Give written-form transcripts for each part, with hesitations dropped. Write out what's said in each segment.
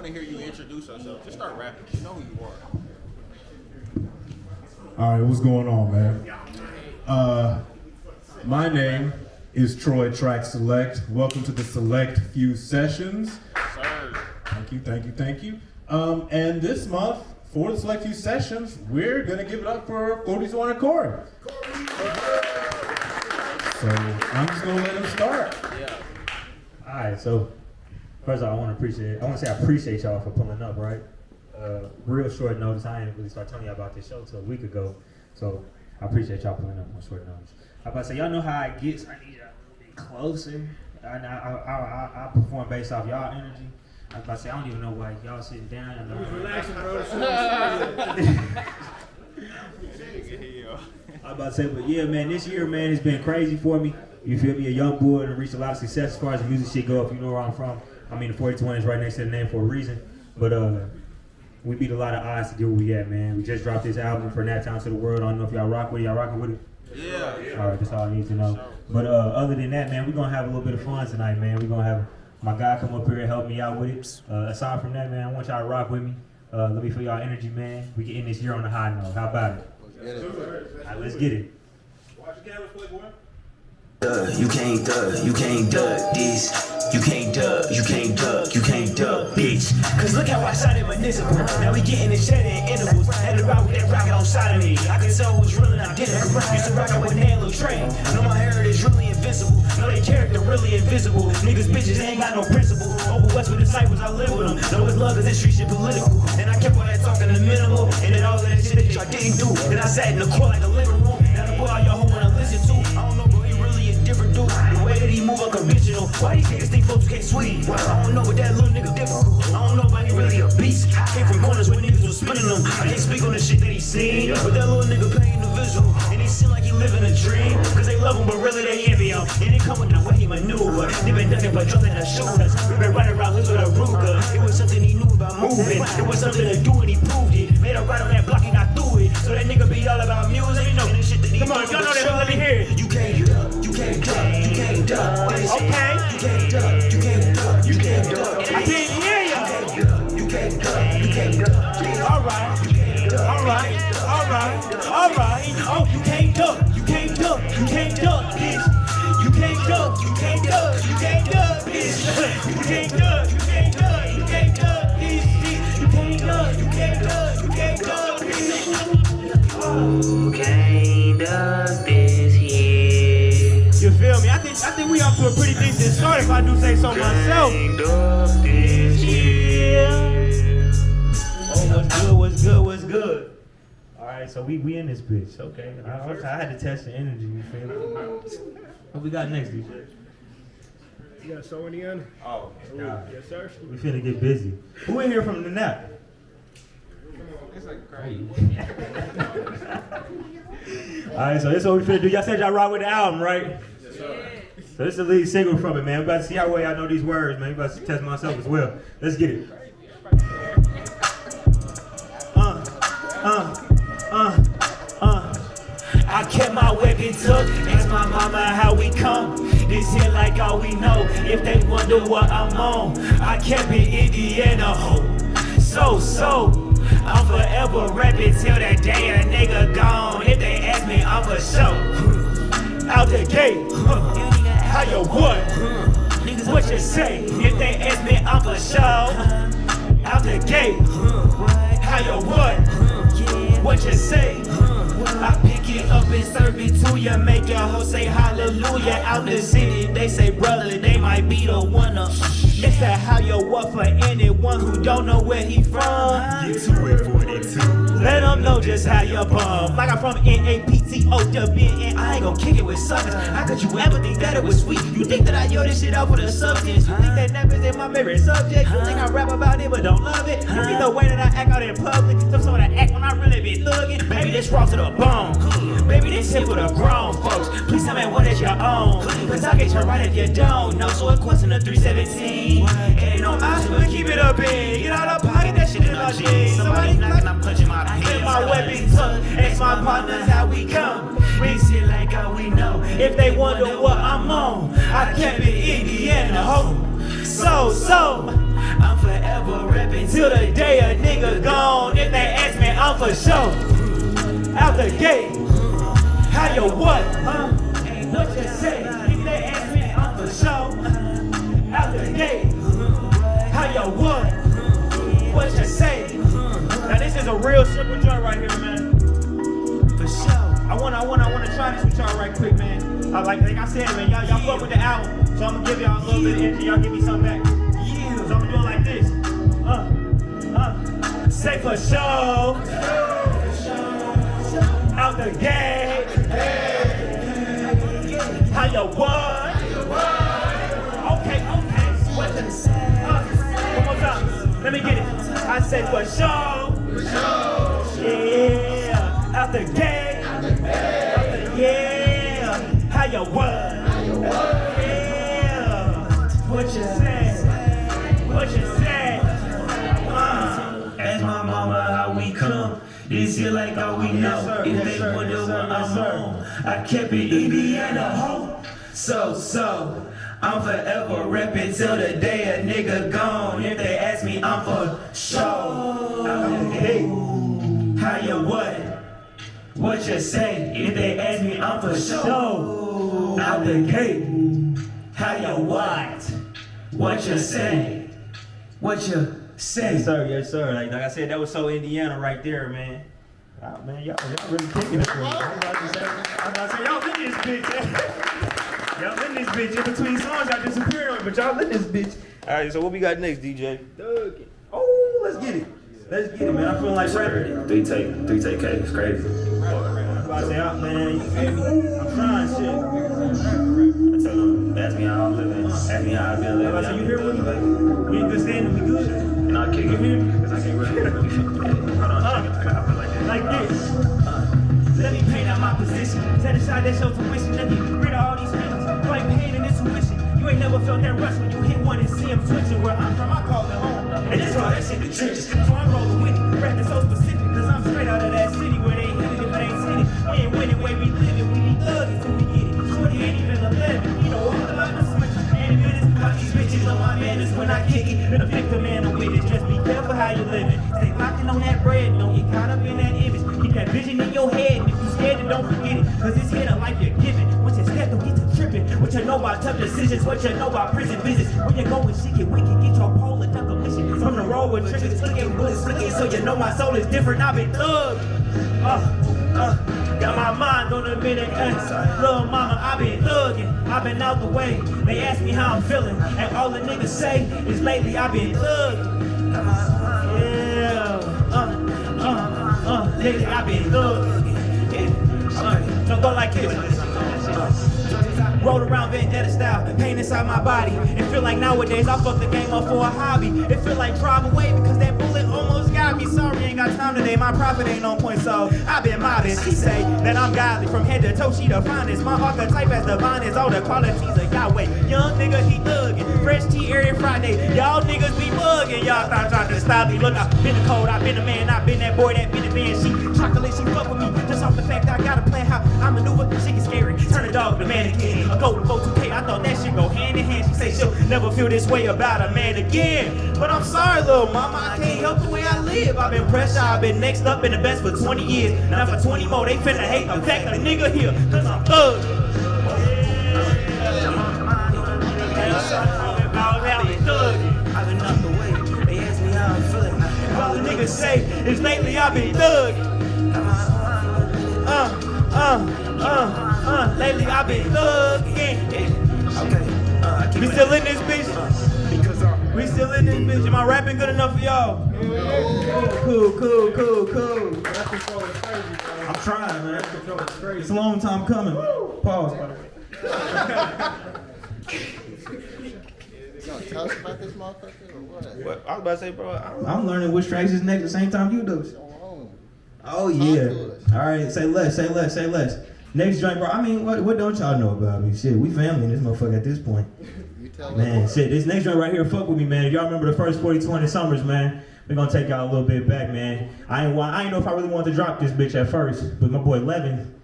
want to hear you introduce yourself. Just start rapping. You know who you are. All right, what's going on, man? My name is Troy Track Select. Welcome to the Select Few Sessions. Sir. Thank you. And this month, for the Select Few Sessions, we're gonna give it up for 41 and Kory. So I'm just gonna let him start. Yeah. All right, so first of all, I want to say I appreciate y'all for pulling up, right? Real short notice. I didn't really start telling y'all about this show till a week ago, so I appreciate y'all pulling up on short notice. I'm about to say, y'all know how it gets. I need y'all a little bit closer. I perform based off y'all energy. I was about to say, I don't even know why y'all sitting down. I know. Relaxing, bro. I'm about to say, but yeah, man, this year, man, it's been crazy for me. You feel me? A young boy and reached a lot of success as far as the music shit go. If you know where I'm from, I mean, the 42 is right next to the name for a reason. But we beat a lot of odds to get where we at, man. We just dropped this album for Nat Town to the World. I don't know if y'all rock with it. Y'all rocking with it? Yeah. All right, that's all I need to know. But other than that, man, we're gonna have a little bit of fun tonight, man. We're gonna have my guy come up here and help me out with it. Aside from that, man, I want y'all to rock with me. Let me feel y'all energy, man. We can end this year on a high note. How about it? All right, let's get it. Watch the cameras, Playboy. You can't duck this. You can't duck, bitch. Cause look how I shot it municipal. Now we getting it shed in intervals. Had to rock with that rocket on side of me. I can tell who's real and identical. Used to rock out with Nail Train. Know my heritage really invincible. Know their character really invisible. Niggas bitches ain't got no principle. Over west with disciples, I live with them. Know it's love cause this street shit political. And I kept all that talking to minimal. And then all of that shit that y'all didn't do. And I sat in the court like a living room. Now the boy all y'all who wanna listen to. I don't know, bro, he really a different dude. The way that he move unconventional. Why these niggas think folks can't sweet? I don't know, but that little nigga difficult. I don't know, but he really a beast. Came from corners where niggas was spinning them. I can't speak on the shit that he seen. But that little nigga painting the visual. And he seem like he living a dream. Cause they love him, but really they envy him. And it come with the way he maneuver. They been ducking but dropping the shooters. We been running around hoods with a Ruger. It was something he knew about moving. It was something to do and he proved it. Made a ride on that block and got through it. So that nigga be all about music. You know, and the shit that he Come on, y'all know that, let me hear it. You can't duck, you can't duck, you can't duck. Okay. You can't duck, you can't duck, you can't duck. I didn't hear ya. You can't duck, you can't duck. All right. Oh, you can't duck, bitch. You can't duck, bitch. You can't duck, bitch. You can't duck, bitch. You can't duck, bitch. You can't duck, bitch. Who can't duck this here? You feel me? I think we up to a pretty decent start if I do say so myself. Oh, what's good? All right, so we in this bitch. Okay, I had to test the energy. You feel me? What we got next, DJ? You got a show in the end? Oh. Nah. Yes, sir. We finna get busy. Who in here from the nap? It's like crazy. All right, so this is what we finna do. Y'all said y'all rock with the album, right? Yes, sir. So this is the lead single from it, man. We about to see how well y'all know these words, man. We about to test myself as well. Let's get it. I kept my weapon tucked. Ask my mama how we come. This here like all we know. If they wonder what I'm on, I kept it Indiana ho. So I'm forever rapping till that day a nigga gone. If they ask me, I'm for show. Out the gate, how you what? What you say? If they ask me, I'm for show. Out the gate, how you what? What you say? I pick it up and serve it to ya. Make your hoe say hallelujah. Out the city, they say brother, they might be the one up. It's that how you what for anyone who don't know where he from. Get to it 42. Let them know just how you bum. Like I'm from NAPTOW and I ain't gon' kick it with suckers. How could you ever think that it was sweet? You think that I yell this shit out for the substance? You think that nap is in my favorite subject? You think I rap about it but don't love it? You think the way that I act out in public? Some sort of act when I really be thugging? Baby, this raw to the bone. Baby, this here for the grown folks. Please tell me what is your own. Cause I'll get you right if you don't know. So a question to 317. Ain't no option but keep it up in. Get out of pocket, that shit in my jeans. Somebody knocking, I'm punching my pants. Get my weapon tucked. Ask my partners how we come. We sit like all we know. If they wonder what I'm on, I kept it Indiana ho. So I'm forever rapping for sure. Out the gate. How you what, huh? What you say? If they ask me, I'm for sure. Out the gate. How you what? What you say? Now this is a real simple joint right here, man. For sure. I wanna try this with y'all right quick, man. Like I said, man, y'all fuck with the album, so I'm gonna give y'all a little bit of energy. Y'all give me something back. So I'm gonna do it like this. Say for sure. Out the gate. How you what? Okay. What the? One more time. Let me get it. I say for sure. Yeah. Out the gate. Yeah. How you what? Yeah. What you say? What you say? Ask my mama how we come. This here like all we know. If they wonder what I'm on, I kept it Indiana home. So, I'm forever reppin' till the day a nigga gone. If they ask me, I'm for sure. Hey, how you what? What you say? If they ask me, I'm for sure. Out the gate. How you what? What you say? What you say? Yes, sir. Like I said, that was so Indiana right there, man. Man, y'all really kicking it for me. I'm about to say, y'all in this bitch. Y'all in this bitch. In between songs, y'all disappeared on it, but y'all in this bitch. All right, so what we got next, DJ? Oh, let's get it. Let's get it, man. I feel like rapping. 3 take K, it's crazy. I'm about to say, man, you feel me? I'm trying shit. I tell them, ask me how I'm living, ask me how I've been living. So you hear me? We in good standing, we good? And I'll kick it, because I can't really. Hold on, I feel like this. Like this. Let me paint out my position. Set aside that show tuition. Let me get rid of all these feelings. Fight pain and intuition. You ain't never felt that rush when you hit one and see him twitching. Where I'm from, I call it home. And that's all that shit the trenches. So I'm rolling with it. Rapping so specific, cause I'm straight out of that city where they hit it if they ain't seen it. We ain't winning, way we living. We be thugging till we get it. Shorty ain't even 11. You know all about the switch. And minutes, watch these bitches on my manners when I kick it. Been a victim and a witness. Just be careful how you living. Stay locked in on that bread. Don't get caught up in that image. Keep that vision in your head. And if you scared, then don't forget it. Cause it's here the life you're giving. Once you step, don't get to tripping. What you know about tough decisions. What you know about prison visits. When you go and shit get wicked, get your pole and knuckle mission. From the road with triggers, clicking, bullets flicking. So you know my soul is different. I've been thugged. Got my mind on a minute. Little mama, I've been thugging. I've been out the way. They ask me how I'm feeling. And all the niggas say is lately I've been thugging. Yeah. Lately I've been thugging. Yeah. So go like this. Roll around vendetta style, pain inside my body. It feel like nowadays I fuck the game up for a hobby. It feel like drive away because that bullet almost got me. Sorry, ain't got time today. My profit ain't on point, so I been mobbing. She say that I'm godly from head to toe. She the finest. My archetype as divine is all the qualities of Yahweh. Young nigga, he thuggin'. Fresh tea every Friday. Y'all niggas be bugging. Y'all start trying to stop me. Look, I've been the code. I've been the man. I've been that boy. That been the man. She chocolate. She fuck with me just off the fact that I got a plan how I maneuver. She get scary. Turn a dog to mannequin. A golden go 2K, I thought that shit go hand in hand. She say she'll never feel this way about a man again. But I'm sorry, little mama, I can't help the way I live. I've been pressure, I've been next up in the best for 20 years. Now for 20 more, they finna hate the fact a nigga here, cause I'm thug. I've been up the way, they ask me how I'm feeling. All the niggas say is lately I've been thugging. Lately I've been thugging. Okay. We still in this bitch. We still in this bitch. Am I rapping good enough for y'all? Cool. I'm trying, man. It's a long time coming. Pause, by the way. You gonna tell us about this motherfucker or what? What? I was about to say, bro. I'm learning which tracks is next at the same time you do. Oh yeah. All right, say less. Next joint, bro. I mean, what don't y'all know about me? Shit, we family in this motherfucker at this point. Man, shit, this next joint right here, fuck with me, man. If y'all remember the first 40-20 summers, man, we're gonna take y'all a little bit back, man. I ain't know if I really wanted to drop this bitch at first, but my boy Levin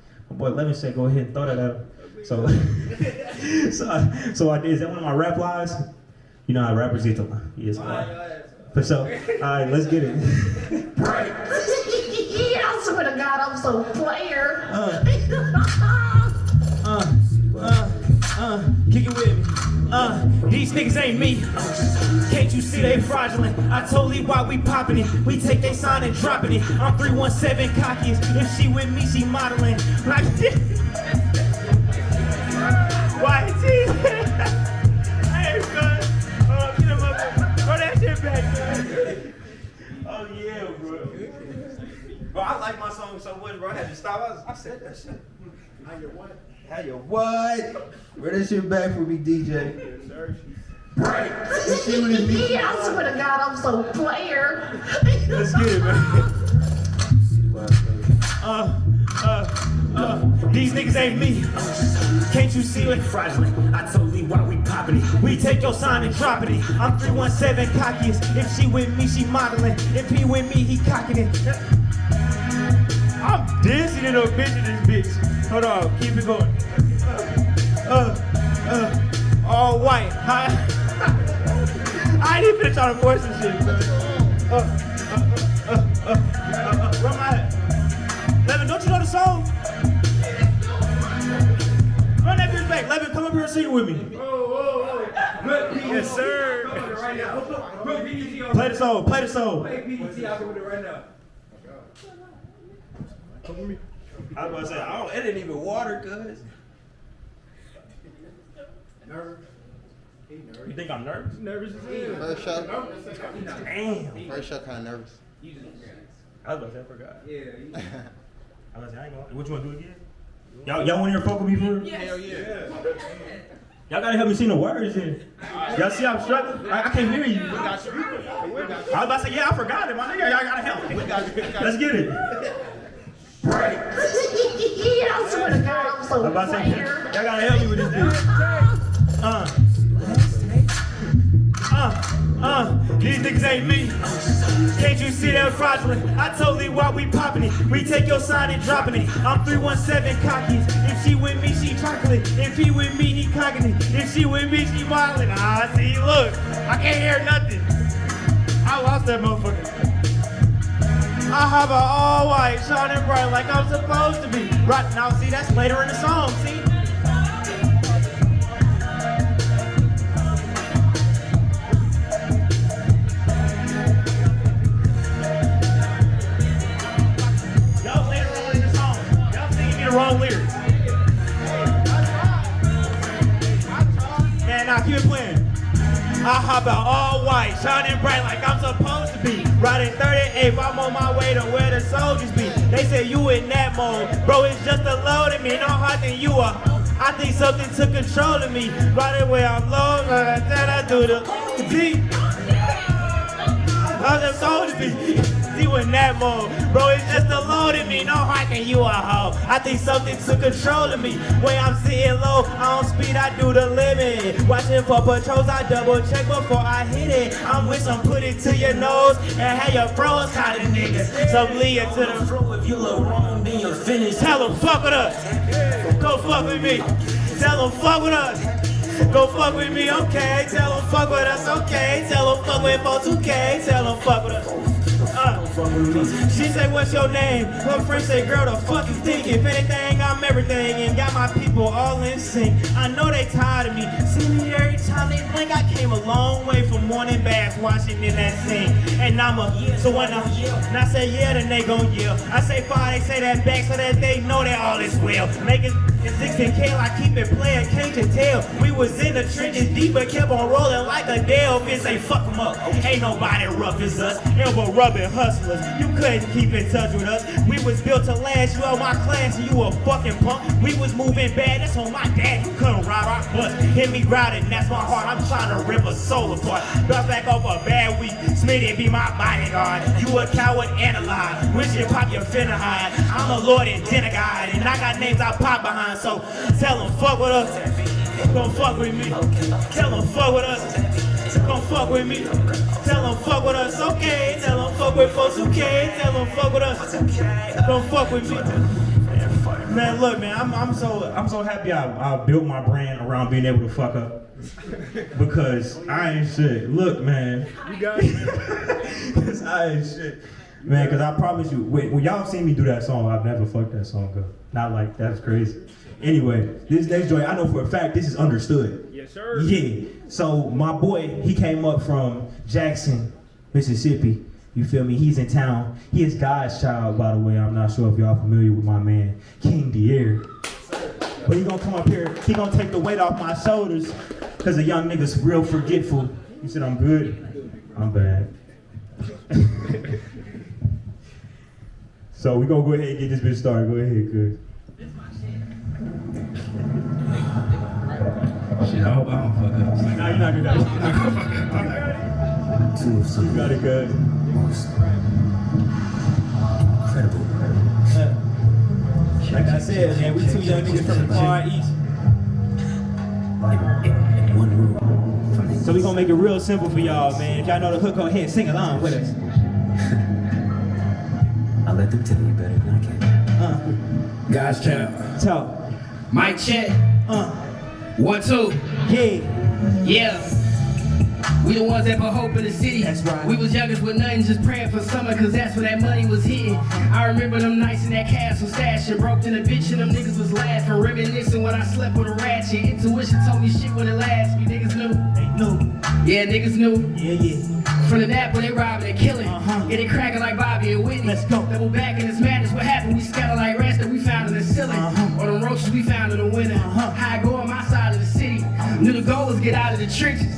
said go ahead and throw that out. So, so I did. Is that one of my rap lies? You know how rappers get to yes, man. For sure. All right, let's get it. I'm so player. Kick it with me. These niggas ain't me. Can't you see they fraudulent? I told you why we popping it. We take they sign and dropping it. I'm 317 cockiest. If she with me, she modeling. Like why is he? Hey, son. Get him up. Throw that shit back, man. Oh, yeah, bro. Bro, I like my song so much, bro. I had to stop. I said that shit. How you what? How you what? Bring that shit back for me, DJ. Right. Yeah, I swear to God, I'm so player. Let's get it, man. These niggas ain't me. Can't you see it? Fraudulent. I told you why we popping it. We take your sign and dropping it. I'm 317 cockiest. If she with me, she modeling. If he with me, he cocking it. I'm dancing in a bitch in this bitch. Hold on, keep it going. All white. I ain't even trying to force this shit, man. Where am I at? Levin, don't you know the song? Run that bitch back. Levin, come up here and sing with me. Yes, sir. Play the song. Play the song. Play PDT out with it right now. I was about to say, it didn't even water, cuz. Nervous. He nervous. You think I'm nervous? Nervous as hell. First shot. Damn. First shot kind of nervous. I was about to say, I forgot. Yeah. I was about to say, I ain't gonna. What you want to do again? Y'all want to hear fuck with me for real? Hell yeah. Y'all gotta help me sing the words in. Y'all see I'm struggling? I can't hear you. We got you. I was about to say, yeah, I forgot it, my nigga. Y'all gotta help me. Let's get it. Yeah, I swear to God, I'm so I'm about to say, player. y'all gotta help me with this dude. These niggas ain't me. Can't you see that fraudulent? I told you why we popping it. We take your sign and dropping it. I'm 317 cockiest. If she with me, she chocolate. If he with me, he cocking it. If she with me, she modeling. See, look, I can't hear nothing. I lost that motherfucker. I have an all white, shining bright like I'm supposed to be. Right now, see, that's later in the song, see? Y'all later on in the song. Y'all singing me the wrong lyrics. Man, now keep it playing. I hop out all white, shining bright like I'm supposed to be. Riding 38, I'm on my way to where the soldiers be. They say you in that mode, bro, it's just a load of me. No hard than you are. I think something took control of me. Right away I'm low, then I do the deep. I'm just soldiers be. You in that mode, bro, it's just a load of me. No hard than you a hoe. I think something took control of me. When I'm sitting low, on speed, I do the limit. Watching for patrols, I double check before I hit it. I'm with some put it to your nose and have your froze kind of niggas. So bleed it to the floor. If you look wrong, then you're finished. Tell them fuck with us. Go fuck with me. Tell them fuck with us. Go fuck with me, okay. Tell them fuck with us, okay. Tell them fuck with folks, okay. Tell them fuck with us. She say, what's your name? Her friend say, girl, the fuck you think? If anything, I'm everything. And got my people all in sync. I know they tired of me. See me every time they blink. I came a long way from morning baths, watching in that scene. And I'm a, so when I yell, and I say yeah, then they gon' yell. I say fire, they say that back so that they know that all is well. Make it 16K, I keep it playing, can't you tell? We was in the trenches deep, but kept on rolling like a Dale. Bitch say fuck them up. Ain't nobody rough as us. Elbow rubbing hustlers. You couldn't keep in touch with us. We was built to last. You out my class and you a fucking punk. We was moving bad. That's on my dad. You couldn't ride our bus. Hit me grounded, that's my heart. I'm trying to rip a soul apart. Bounce back off a bad week. Smitty be my bodyguard. You a coward and a lie. Wish you pop your finna hide. I'm a lord and dinner guide, and I got names I pop behind. So tell them fuck with us. Come fuck with me. Tell them fuck with us. Come fuck with me. Tell them fuck with us, okay. Tell them fuck with folks, okay. Tell them fuck with us. Come fuck with me. Man, look, man, I'm so happy I built my brand around being able to fuck up. Because I ain't shit. Look, man. You got it. Because I ain't shit. Man, because I promise you, when y'all seen me do that song, I've never fucked that song up. Not like, that's crazy. Anyway, this next joint, I know for a fact this is understood. Yes, sir. Yeah. So my boy, he came up from Jackson, Mississippi. You feel me? He's in town. He is God's child, by the way. I'm not sure if y'all familiar with my man, King Dier. But he gonna come up here, he gonna take the weight off my shoulders, because the young nigga's real forgetful. You said I'm good? I'm bad. So we gonna go ahead and get this bitch started. Go ahead, cuz. Shit, I hope I don't fuck up. Nah, you're not gonna do that. Two of some You got it, cuz. most incredible. Like I said, man, we two young niggas from the Far East. In one room. So we gonna make it real simple for y'all, man. If y'all know the hook, go ahead, sing along with us. I'll let them tell you better than I can. Guys, child. Talk. Mic check. 1, 2. Yeah. Yeah. We the ones that put hope in the city. That's right. We was youngers with nothing, just praying for summer, cause that's where that money was hitting. I remember them nights in that castle stashing, broke in a bitch and them niggas was laughing, reminiscing when I slept with a ratchet. Intuition told me shit wouldn't last. Me niggas knew. They knew. Yeah, niggas knew. Yeah. From the nap when they robbing and killing. Get it cracking like Bobby and Whitney. Let's go. Double back in this madness. What happened? We scatter like rats that we found in the ceiling. Or the roaches we found in the winter. How I go on my side of the city. Knew the goal was get out of the trenches.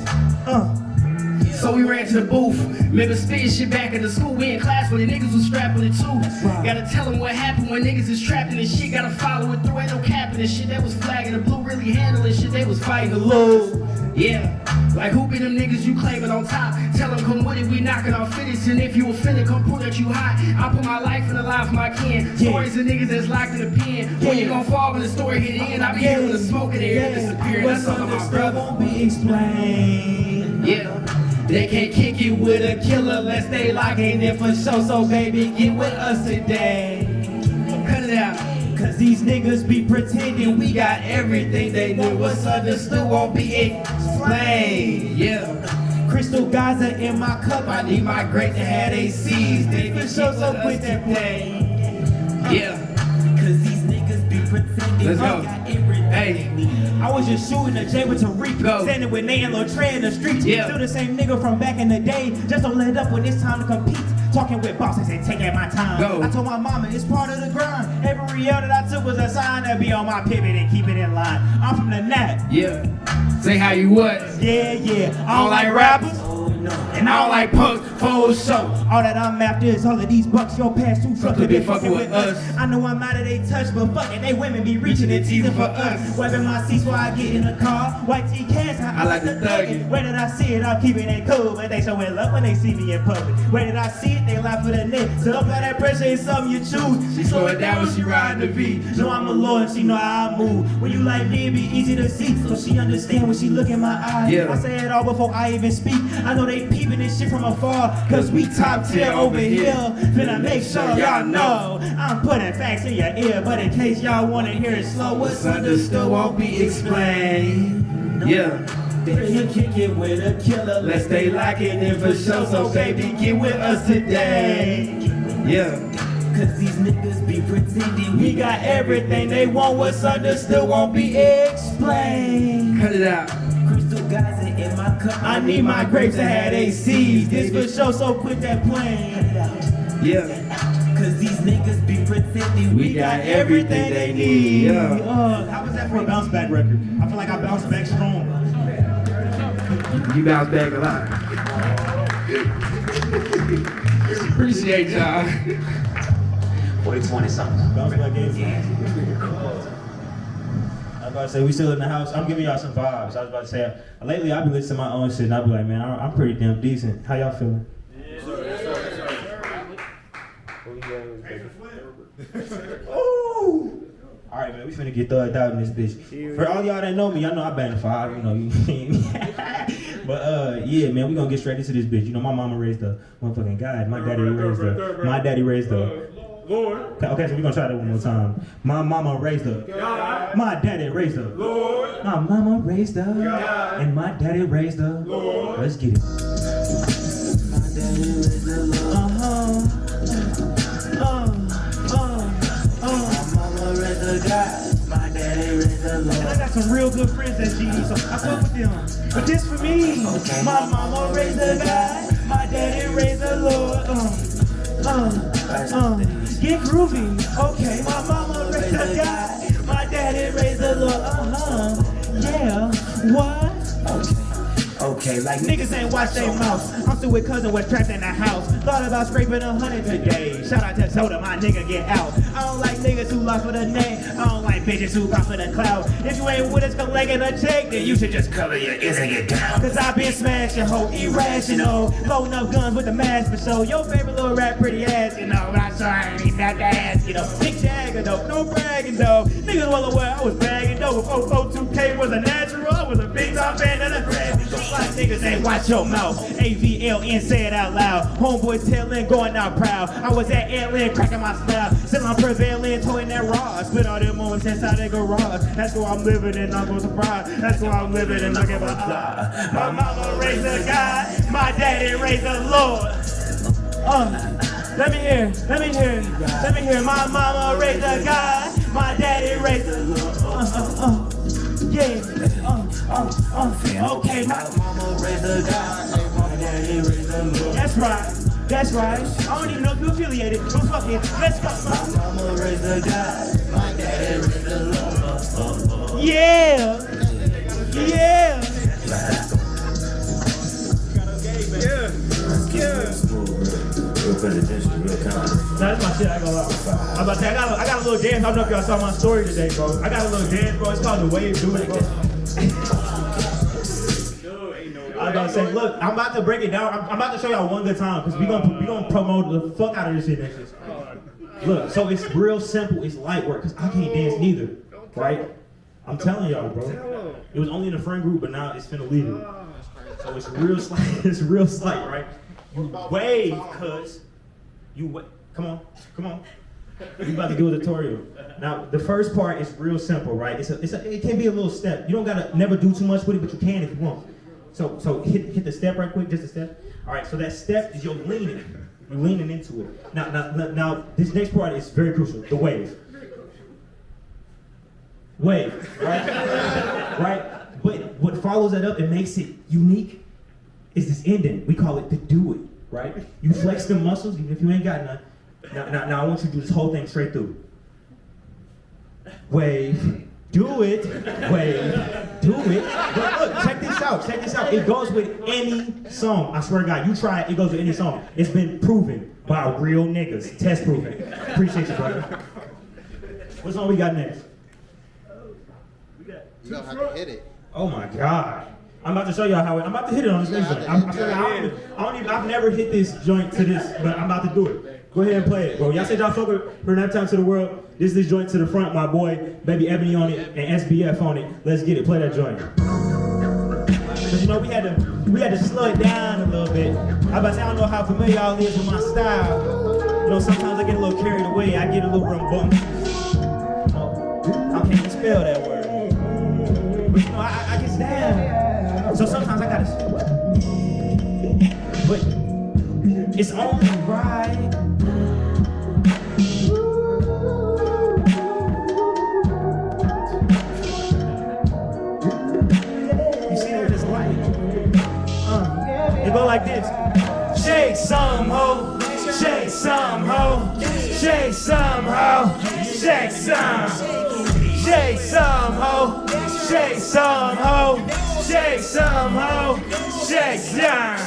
So we ran to the booth. Remember spitting shit back at the school. We in class when the niggas was strapping it too. Gotta tell them what happened when niggas is trapped in this shit. Gotta follow it through. Ain't no capping this shit. That was flagging the blue. Really handling shit. They was fighting the low. Yeah. Like who be them niggas you claiming on top? Tell them come with it. We knocking off fittest. And if you offended, come prove that you hot. I put my life in the life of my kin. Stories of niggas that's locked in the pen. When you gon' fall when the story hit in, I be here with the smoke in the air disappearing. That's all my brother. Won't be explained. Yeah. They can't kick it with a killer unless they locking it for show. So baby, get with us today. Cut it out. Cause these niggas be pretending we got everything they knew. What's understood won't be explained. Yeah. Crystal Gaza in my cup. I need my grape to have they seized. They for sure so quick that play. Yeah. Cause these niggas be pretending Let's go. we got everything Hey. they need. I was just shooting a J with Tariq. Go. Standing with Nate and Lil Trey in the streets. Yeah. Still the same nigga from back in the day. Just don't let up when it's time to compete. Talking with bosses and taking my time. Go. I told my mama it's part of the grind. Every L that I took was a sign to be on my pivot and keep it in line. I'm from the Nat. Yeah. Say how you what? Yeah, yeah. I don't like rappers. And I don't like punks, full show. All that I'm after is all of these bucks. Your past two fuck be fucking with us. I know I'm out of they touch, but fucking they women be reaching and teasing for us. Wiping my seats while I get in the car. White tee cans, I like to thug it. Where did I see it? I'm keeping it cool, but they showing love when they see me in public. Where did I see it? They laugh for the neck. So don't apply that pressure, it's something you choose. She slow it down when she riding the V. Know I'm a lord, she know how I move. When you like me, it be easy to see. So she understand when she look in my eyes. Yeah. I say it all before I even speak. I know they peeping this shit from afar. Cause we top tier over here. Finna make sure y'all know I'm putting facts in your ear. But in case y'all wanna hear it slow, what's understood won't be explained. Yeah. You kick it with a killer. Let's stay locking in for sure. So baby, get with us today. Yeah. Cause these niggas be pretending we got everything they want. What's understood won't be explained. Cut it out. Crystal Gaza in my cup. I need my grapes to have they seeds. This for sure, so quit that plane. Yeah. Cause these niggas be pretending we got everything they need. Yeah. How was that for a bounce back record? I feel like I bounced back strong. You bounce back a lot. Appreciate y'all. 40-20 something. Bounce back in. I was about to say, we still in the house. I'm giving y'all some vibes. I was about to say, lately I've been listening to my own shit and I'll be like, man, I'm pretty damn decent. How y'all feeling? Ooh. All right, man, we finna get thugged out in this bitch. For all y'all that know me, y'all know I bang 5, you know. But yeah, man, we gonna get straight into this bitch. You know, my mama raised a motherfucking God. My daddy raised a Lord. Okay, so we gonna try that one more time. My mama raised a God. My daddy raised a Lord. My mama raised a God. And my daddy raised a Lord. Let's get it. got some real good friends at GE, so I fuck with them. But this for me, my mama raised a guy, my daddy raised a Lord. Get groovy, okay, my mama raised a guy, my daddy raised a Lord. Yeah, what? Okay, like niggas ain't watch their mouth. I'm still with cousin, was trapped in the house. Thought about scraping 100 today. Shout out to Soda, my nigga, get out. I don't like niggas who lost for the name. I don't like bitches who cry for the clout. If you ain't with us collecting a check, then you should just cover your ears and get down. Cause I been smashing, ho, irrational. Loading up guns with the mask for show. Your favorite little rap, pretty ass, you know. But I sure I ain't even have to ask, you know. Big Jagger, though, no bragging, though. Niggas well aware I was bagging, though. Before 42K was a natural, I was a big time fan of the Grammy. Like niggas ain't watch your mouth. AVLN, say it out loud. Homeboy tailing, going out proud. I was at Atlanta, cracking my smile. Still I'm prevailing, toying that raw. Split all them moments inside that garage. That's where I'm living and I'm gonna surprise. That's where I'm living and look at my fly. My mama raised a guy, my daddy raised a Lord. Let me hear. My mama raised a guy, my daddy raised a Lord. Okay, my mama raised a guy, my daddy raised a Lord. That's right. I don't even know if you're affiliated, but fuck it, let's go. My mama raised a guy, my daddy raised a Lord. Yeah. That's my shit, I ain't gonna lie. I'm about to say, I got a little dance. I don't know if y'all saw my story today, bro. I got a little dance, bro. It's called the Wave. Do it, bro. I was about to say, look, I'm about to break it down. I'm about to show y'all one good time, because we gonna promote the fuck out of this shit next year. Look, so it's real simple. It's light work, because I can't dance neither, right? I'm telling y'all, bro. It was only in a friend group, but now it's finna leave it. So it's real slight. It's real slight, right? You wave, cuz. Come on. We about to do a tutorial. Now, the first part is real simple, right? It can be a little step. You don't gotta never do too much with it, but you can if you want. So hit the step right quick, just a step. All right, so that step is you're leaning. You're leaning into it. Now, this next part is very crucial, the wave. Wave, right? Right? But what follows that up and makes it unique is this ending. We call it the do it, right? You flex the muscles, even if you ain't got none. Now I want you to do this whole thing straight through. Wave, do it, wave, do it. But look, check this out. It goes with any song. I swear to God, you try it, it goes with any song. It's been proven by real niggas. Test proven. Appreciate you, brother. What song we got next? You don't have to hit it. Oh my God. I'm about to show y'all I'm about to hit it on this next joint. I've never hit this joint to this, but I'm about to do it. Go ahead and play it, bro. Y'all said y'all fuck with For Enough Time to the World. This is this joint to the front, my boy, Baby Ebony on it, and SBF on it. Let's get it, play that joint. Cause you know, we had to slow it down a little bit. I about to say, I don't know how familiar y'all is with my style. You know, sometimes I get a little carried away, I get a little rambunctious. I can't even spell that word. But you know, I get down. So sometimes I gotta, but it's only right. You see that it's light. It go like this. Shake some ho, shake some ho, shake some ho, shake some. Shake some ho, shake some ho, shake some ho, shake some.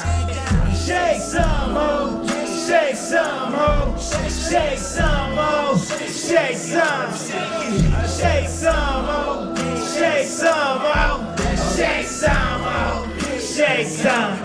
Shake some ho, shake some ho, shake some ho, shake some. Shake some ho, shake some ho, shake some ho, shake some.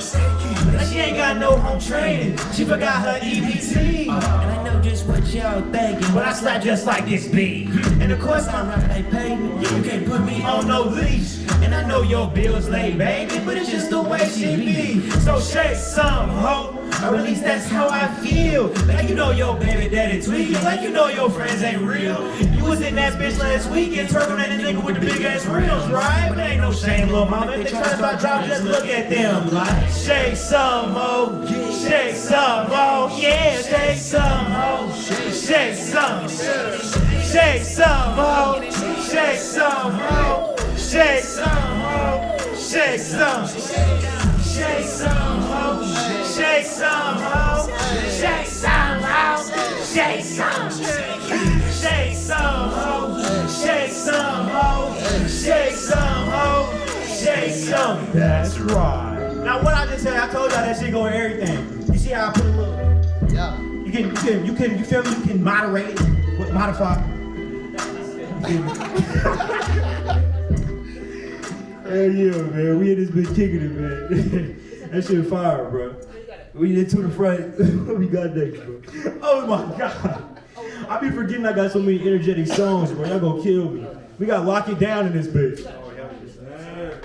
She ain't got no home training, she forgot her EBT. And I know just what y'all thinking, but I slap just like this beat. And of course my rap ain't pay me, you can't put me on no leash. And I know your bill's late, baby, but it's just the way she be. So shake some ho, or at least that's how I feel. Like you know your baby daddy tweaking, like you know your friends ain't real. You was in that bitch last weekend, twerking at the nigga with the big ass reels, right? But there ain't no shame, little mama. If they try to start dropping, just look at them. Like shake some ho, shake some ho, yeah, shake some ho, shake some, shake some ho, shake some ho. Shake some, ho. Shake some. Shake some, ho. Shake some, ho. Shake some, ho. Shake some. Shake some, ho. Shake some, ho. Shake some, ho. Shake some. That's right. Now what I just said, I told y'all that shit go in everything. You see how I put a little. Yeah. You feel me? You can moderate it, modify. Hell yeah, man. We in this bitch kicking it, man. That shit fire, bro. We did to the front. We got next, bro. Oh my God. I be forgetting I got so many energetic songs, bro. Y'all gonna kill me. We got Lock It Down in this bitch.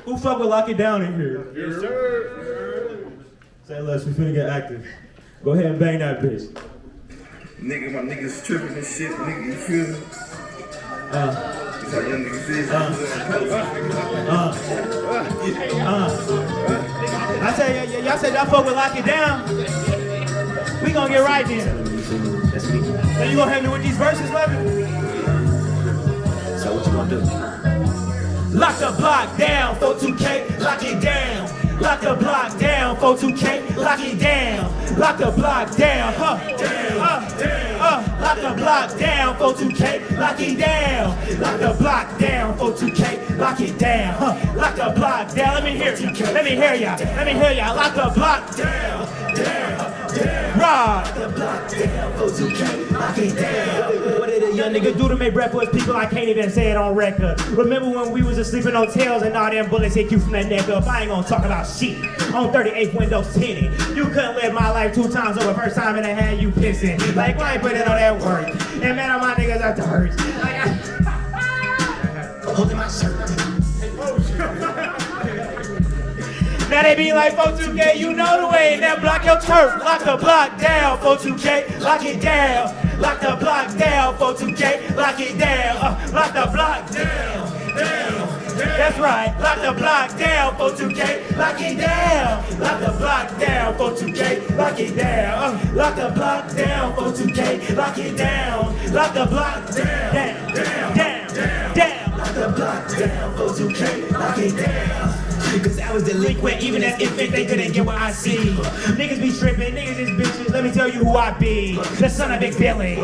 Who fuck with Lock It Down in here? Yes, sir. Say less, we finna get active. Go ahead and bang that bitch. Nigga, my niggas tripping and shit, nigga, you feel me? That's how young niggas is. I say, y'all said y'all fuck with Lock It Down. We gonna get right then. So you gonna help me with these verses, Levin? So what you gonna do? Lock the block down, 42K, lock it down. Lock the block down, 42K, lock it down. Lock the block down, lock the block down, 42K, lock it down. Lock the block down, 42K, lock it down. Lock the block down, let me hear y'all. Lock the block down, Rod. Lock the block down, 42K, lock it down. What did a young nigga do to make breath for his people? I can't even say it on record. Remember when we was asleep in hotels and all them bullets hit you from that neck up? I ain't gonna talk about shit. On 38th windows tinted. You couldn't live my life 2 times over. First time and I had you pissing. Like, why ain't putting on that work? And man, all my niggas are dirt. Like, holding my shirt. Now they be like, 42K, you know the way. Now block your turf. Lock the block down, 42K, lock it down. Lock the block down, 42K, lock it down. Lock the block down, down. That's right, lock the block down, 42K, lock it down. Lock the block down, 42K, lock it down. Lock the block down, 42K, lock it down. Lock the block down, down, down, down. Lock the block down, 42K, lock it down. Cause I was delinquent, even as infant, they couldn't get what I see. Niggas be tripping, niggas is bitches, let me tell you who I be. The son of Big Billy,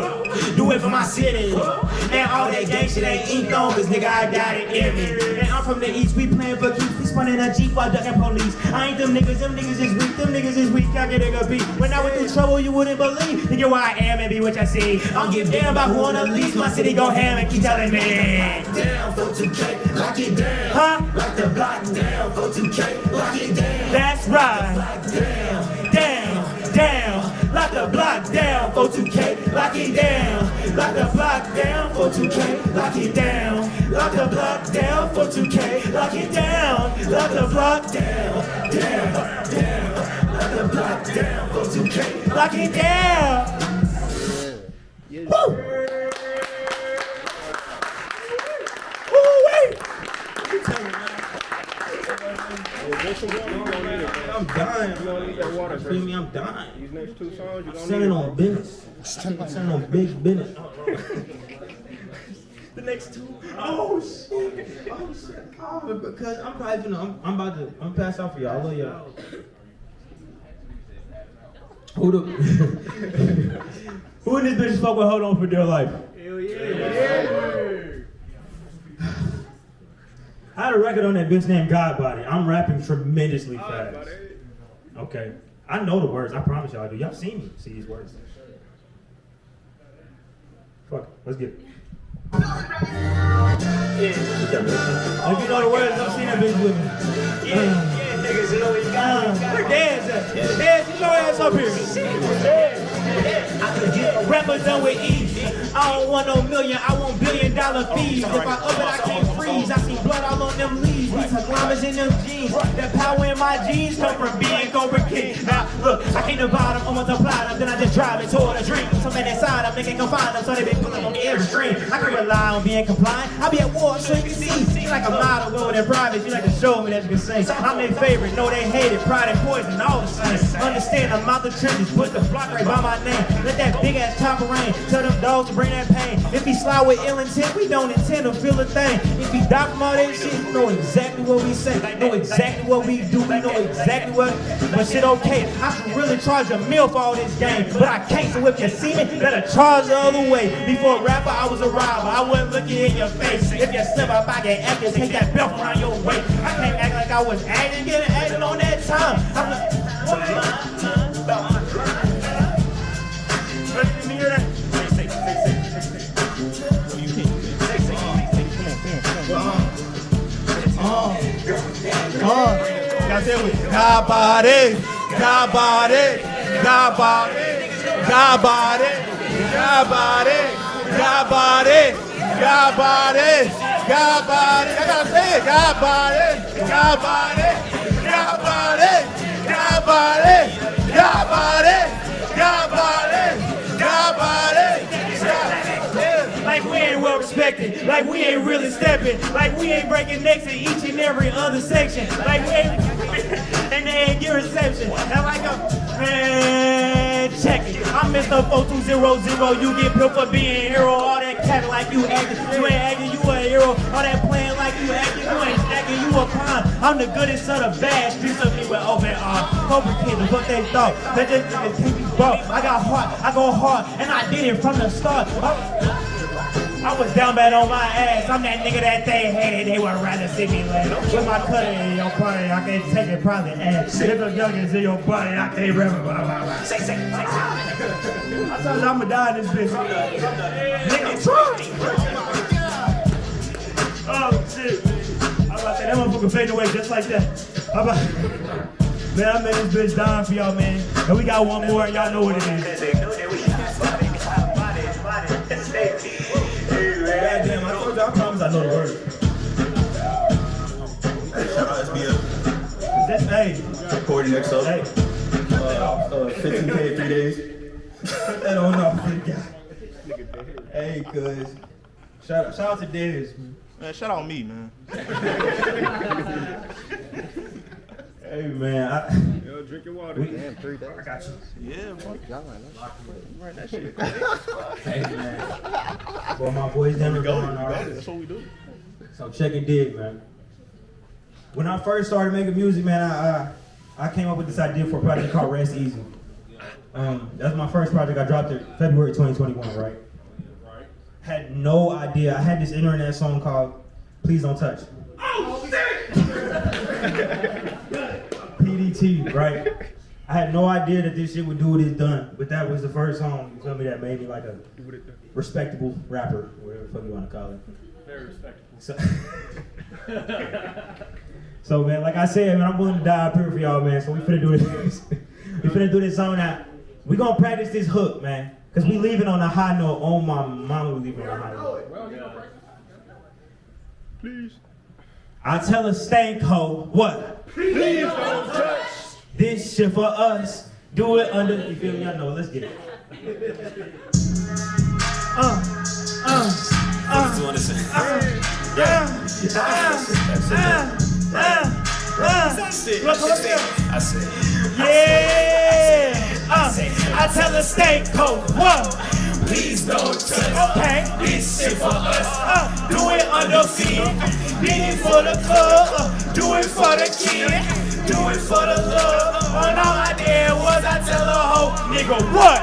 do it for my city. And all that gang shit ain't inked on, cause nigga, I got it in me. And I'm from the east, we playing for keeps, we spun in a Jeep while ducking police. I ain't them niggas is weak, them niggas is weak, I get nigga beat. When I went through trouble, you wouldn't believe. Nigga, where I am and be what I see. I don't give damn about who on the least, my city go ham and keep telling me. Down, 42K, lock it down. Huh? Lock the block down, 42K, lock it down. That's right. Lock down, down, down. Lock the block down, 42K, lock it down. Lock the block down, 42K, lock it down. Lock the block down, 42K, lock it down. Lock the block down, down, down. Lock the block down, 42K, lock it down. Woo! I'm dying. You gonna need that water, You feel me? I'm dying. These next 2 songs, you I'm selling on business. I'm selling on big business. The next 2. Oh shit. Oh, because I'm probably gonna, I'm passed out for y'all. I love y'all. Who in this bitch fuck with hold on for dear life? Hell yeah. I had a record on that bitch named Godbody. I'm rapping tremendously fast. Okay. I know the words. I promise y'all I do. Y'all seen me see these words. Fuck it. Let's get it. Yeah. If you know the words, I'm seeing that bitch with me. Yeah, niggas, you know what you got. Where Daz at? Daz, get your ass up here. I could get a rapper done with ease. I don't want no million, I want $1 billion fees. If I up it, I can't freeze. I see blood all on them leaves. These climbers in them jeans. That power in my jeans come from being Cobra King. Now, look, I can't divide them, I multiply them, then I just drive it toward a dream. Something inside them, they can't confine them, so they be pulling on the every stream. I can't rely on being compliant. I be at war, so you can see. She like a model, going in private, she like to show me that you can sing. I'm their favorite, know they hate it, pride and poison, all the same. Understand I'm out the trenches, put the block right by my name. Let that big ass chopper rain, tell them dogs to bring that pain. If he slide with ill intent, we don't intend to feel a thing. If he die from all that shit, you know exactly what we say, know exactly what we do, we know exactly what, but shit okay. I should really charge a meal for all this game, but I can't, so if you see me, better charge the other way. Before a rapper, I was a robber, I wasn't looking in your face. If you slip up, I get active, take that belt around your waist. I can't act like I was acting, getting acting on that time. Let me hear that. Gotta say it with God body, God body, God body, God body, God body, God body, God body, God body. I gotta say it. God body, God body, God body, God body, God body, God body, God body. Like we ain't well respected, like we ain't really stepping, like we ain't breaking necks in each and every other section, like we ain't, and they ain't get reception. And like man, check it. I'm Mr. 4200, you get built for being a hero. All that capping like you acting, you ain't acting, you a hero. All that playing like you acting, you ain't acting, you a clown. I'm the goodest of the bad, streets of me with open arms. Complicated what they thought, they just can't be bought. I got heart, I go hard, and I did it from the start. I was down bad on my ass. I'm that nigga that they hated. They would rather see me later. With my cutter in your body, I can't take it probably ass. If the youngest in your body, I can't remember. Say. I told you I'ma die in this bitch. Nigga, try. Oh shit. I'm about to say that motherfucker faded away just like that. Man, I made this bitch dying for y'all, man. And we got one more, and y'all know what it is. Goddamn, I told you, I promise I know the word. Shout out SBF. This, hey. Kory next up. Hey. 15K in 3 days. Put that on up, hey, cuz. Shout out to Darius, man. Man, shout out me, man. Hey, man. Yo, drink your water. Damn, 3 days. I got you. Yeah, bro. Y'all right that shit. Hey, man. Well, my boys down the going, all right? That's what we do. So check and dig, man. When I first started making music, man, I came up with this idea for a project called Rest Easy. That's my first project. I dropped it February 2021, right? Had no idea. I had this internet song called Please Don't Touch. Oh, shit! PDT, right? I had no idea that this shit would do what it's done, but that was the first song, you feel me, that made me like a respectable rapper, whatever the fuck you want to call it. Very respectable. So man, like I said, man, I'm willing to die up here for y'all, man. So we finna do this. We finna do this song now. We gonna practice this hook, man, cause we leaving on a high note. Oh my mama, we leaving on a high note. Please. I tell a stank hoe what? Please don't touch. This shit for us. Do it under. You feel me? Y'all know. Let's get it. I tell a stank hoe what? Please don't touch. Okay. This shit for us. Do it under feet. Did it for the club. Do it for the kid. Do it for the love. And all I did was I tell a hoe, nigga, what?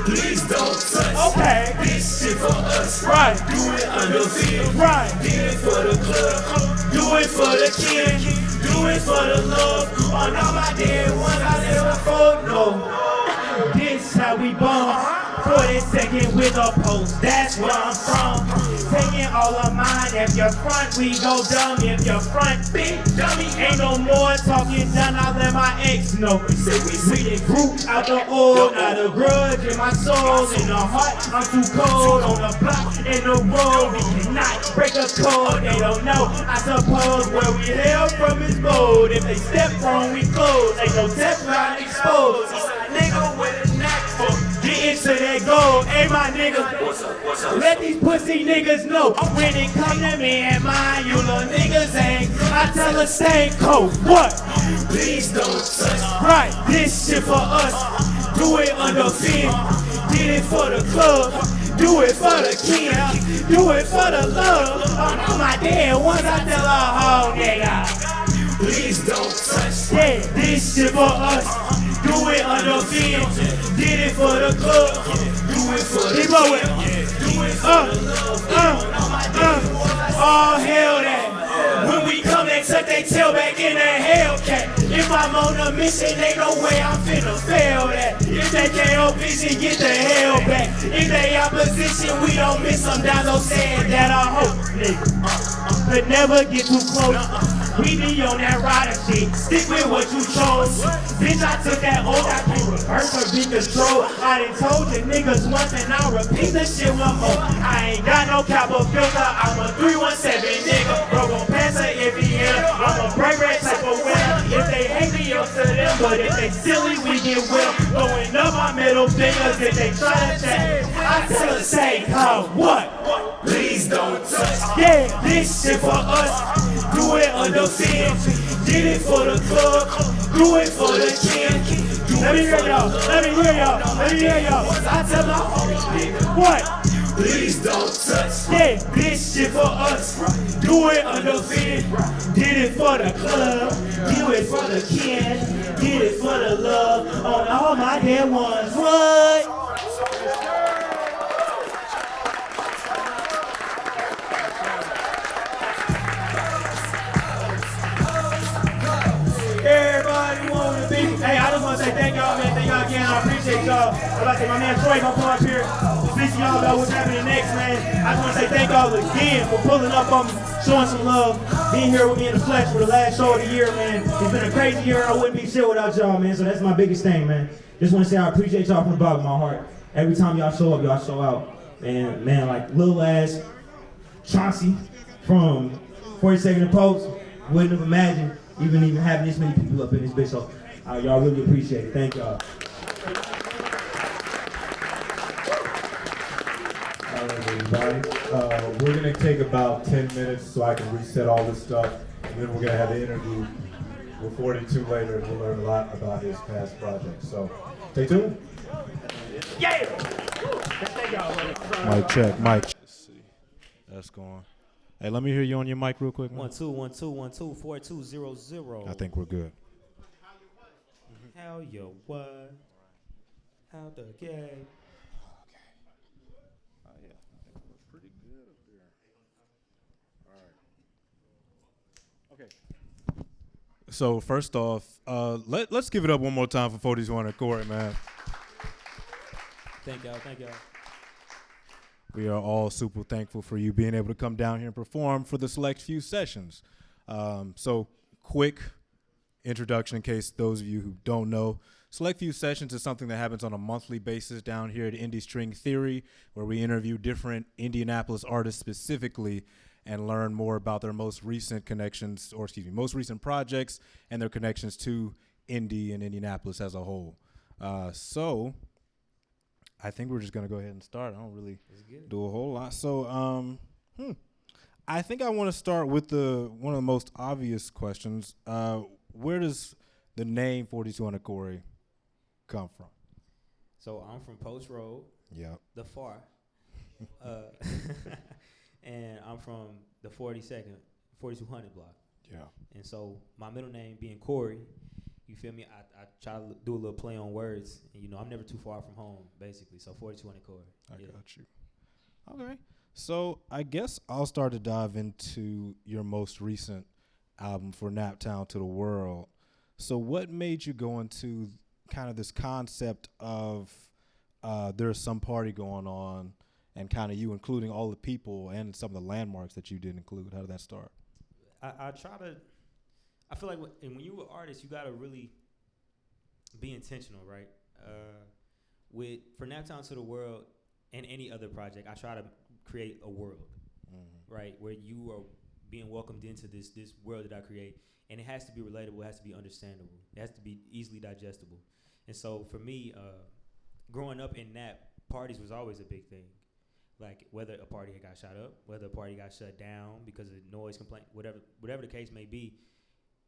Please don't touch. Okay. This shit for us. Right. Do it under feet. Right. Did it for the club. Do it for the kid. Do it for the love. And all I did was I tell a photo. This how we bomb. 42nd with a post, that's where I'm from. Taking all of mine, if you're front, we go dumb. If you're front, big dummy. Ain't no more talking done, I let my ex know. We the group out the old, not a grudge in my soul. In the heart, I'm too cold. On the block, in the road, we cannot break a code. They don't know, I suppose, where we hail from is gold. If they step wrong, we close. Ain't no Teflon exposed. He's a nigga with a knack for getting to that goal. Hey, my nigga, let these pussy niggas know when it come to me and mine, you little niggas ain't. I tell her stay cold. What? Please don't touch. Right, this shit for us. Do it under fin. Did it for the club. Do it for the king. Do it for the love. On my dead ones, I tell her, oh nigga. Please don't touch. Yeah, this shit for us. Do it under fin. Did it for the club. Do it for the king. Do it for the love. All hell that. When we come, they tuck they tail back in that Hellcat. If I'm on a mission, ain't no way I'm finna fail that. If they KO vision, get the hell back. If they opposition, we don't miss them down. No saying that I hope, nigga. But never get too close. We be on that rider shit. Stick with what you chose. Bitch, I took that old, I can't reverse or be control. I done told you niggas once and I'll repeat the shit one more. I ain't got no copper filter. I'm a 317 nigga. Bro, gon' pass her if he hit her. I'm a break red type of winner. If they hate me, up to them. But if they silly, we get well. Going up my middle fingers if they try to check. I tell her, say, how, what? Please don't touch. Yeah, this shit for us. Do it under fin. Did it for the club. Do it for the king. Let me hear y'all. Let me hear y'all. Let me hear y'all. I tell my homie, what? Please don't touch. Yeah, this shit for us. Do it under fin. Did it for the club. Do it for the king. Did it for the love. On all my dead ones. What? Everybody wanna be. Hey, I just wanna say thank y'all, man. Thank y'all again. I appreciate y'all. I'd like to say my man Troy gonna come up here. Speak to y'all about what's happening next, man. I just wanna say thank y'all again for pulling up on me, showing some love, being here with me in the flesh for the last show of the year, man. It's been a crazy year. I wouldn't be shit without y'all, man. So that's my biggest thing, man. Just wanna say I appreciate y'all from the bottom of my heart. Every time y'all show up, y'all show out. And man, like little ass Chauncey from 42nd and Post wouldn't have imagined even having this many people up in this bitch. So y'all really appreciate it. Thank y'all. All right, everybody. We're gonna take about 10 minutes so I can reset all this stuff, and then we're gonna have the interview with 42 later, and we'll learn a lot about his past projects. So stay tuned. Yeah. Thank y'all. Mic check, mic. Let's see. That's going. Hey, let me hear you on your mic real quick, man. 1 2 1 2 1 2 4200. I think we're good. How you what? How the game? Okay. Oh yeah, I think we're pretty good up there. All right. Okay. So first off, let's give it up one more time for 42 and Kory, man. Thank y'all. Thank y'all. We are all super thankful for you being able to come down here and perform for the select few sessions. So quick introduction in case those of you who don't know. Select Few Sessions is something that happens on a monthly basis down here at Indie String Theory, where we interview different Indianapolis artists specifically and learn more about their most recent connections, or excuse me, most recent projects and their connections to Indy and Indianapolis as a whole. So I think we're just gonna go ahead and start. I don't really do a whole lot. So I think I want to start with one of the most obvious questions. Where does the name 4200 Kory come from? So I'm from Post Road. Yeah. The far. And I'm from the 4200 block. Yeah. And so my middle name being Kory, you feel me? I try to do a little play on words. And, you know, I'm never too far from home, basically. So 4200 Kory. I got you. Okay. So I guess I'll start to dive into your most recent album, For Naptown to the World. So what made you go into kind of this concept of there's some party going on and kind of you including all the people and some of the landmarks that you did include? How did that start? I feel like when you're an artist, you got to really be intentional, right? With For Naptown to the World and any other project, I try to create a world, right, where you are being welcomed into this world that I create, and it has to be relatable, it has to be understandable, it has to be easily digestible. And so for me, growing up in Nap, parties was always a big thing. Like whether a party got shot up, whether a party got shut down because of noise complaint, whatever the case may be,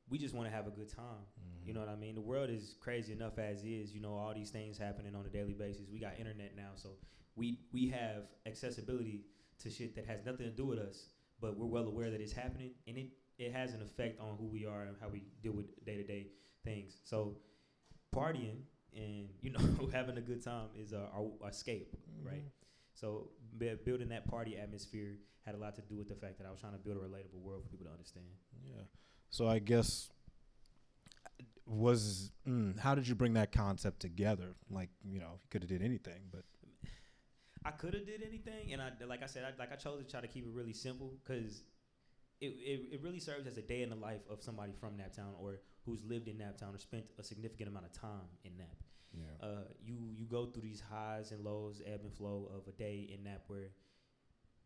we just want to have a good time. You know what I mean? The world is crazy enough as is. You know, all these things happening on a daily basis. We got internet now, so we have accessibility to shit that has nothing to do with us, but we're well aware that it's happening, and it has an effect on who we are and how we deal with day-to-day things. So partying and, you know, having a good time is our escape, right? So building that party atmosphere had a lot to do with the fact that I was trying to build a relatable world for people to understand. Yeah. So I guess how did you bring that concept together? Like, you know, you could have did anything, but I could have did anything, and I chose to try to keep it really simple because it really serves as a day in the life of somebody from Naptown or who's lived in Naptown or spent a significant amount of time in Nap. Yeah. You go through these highs and lows, ebb and flow of a day in Nap where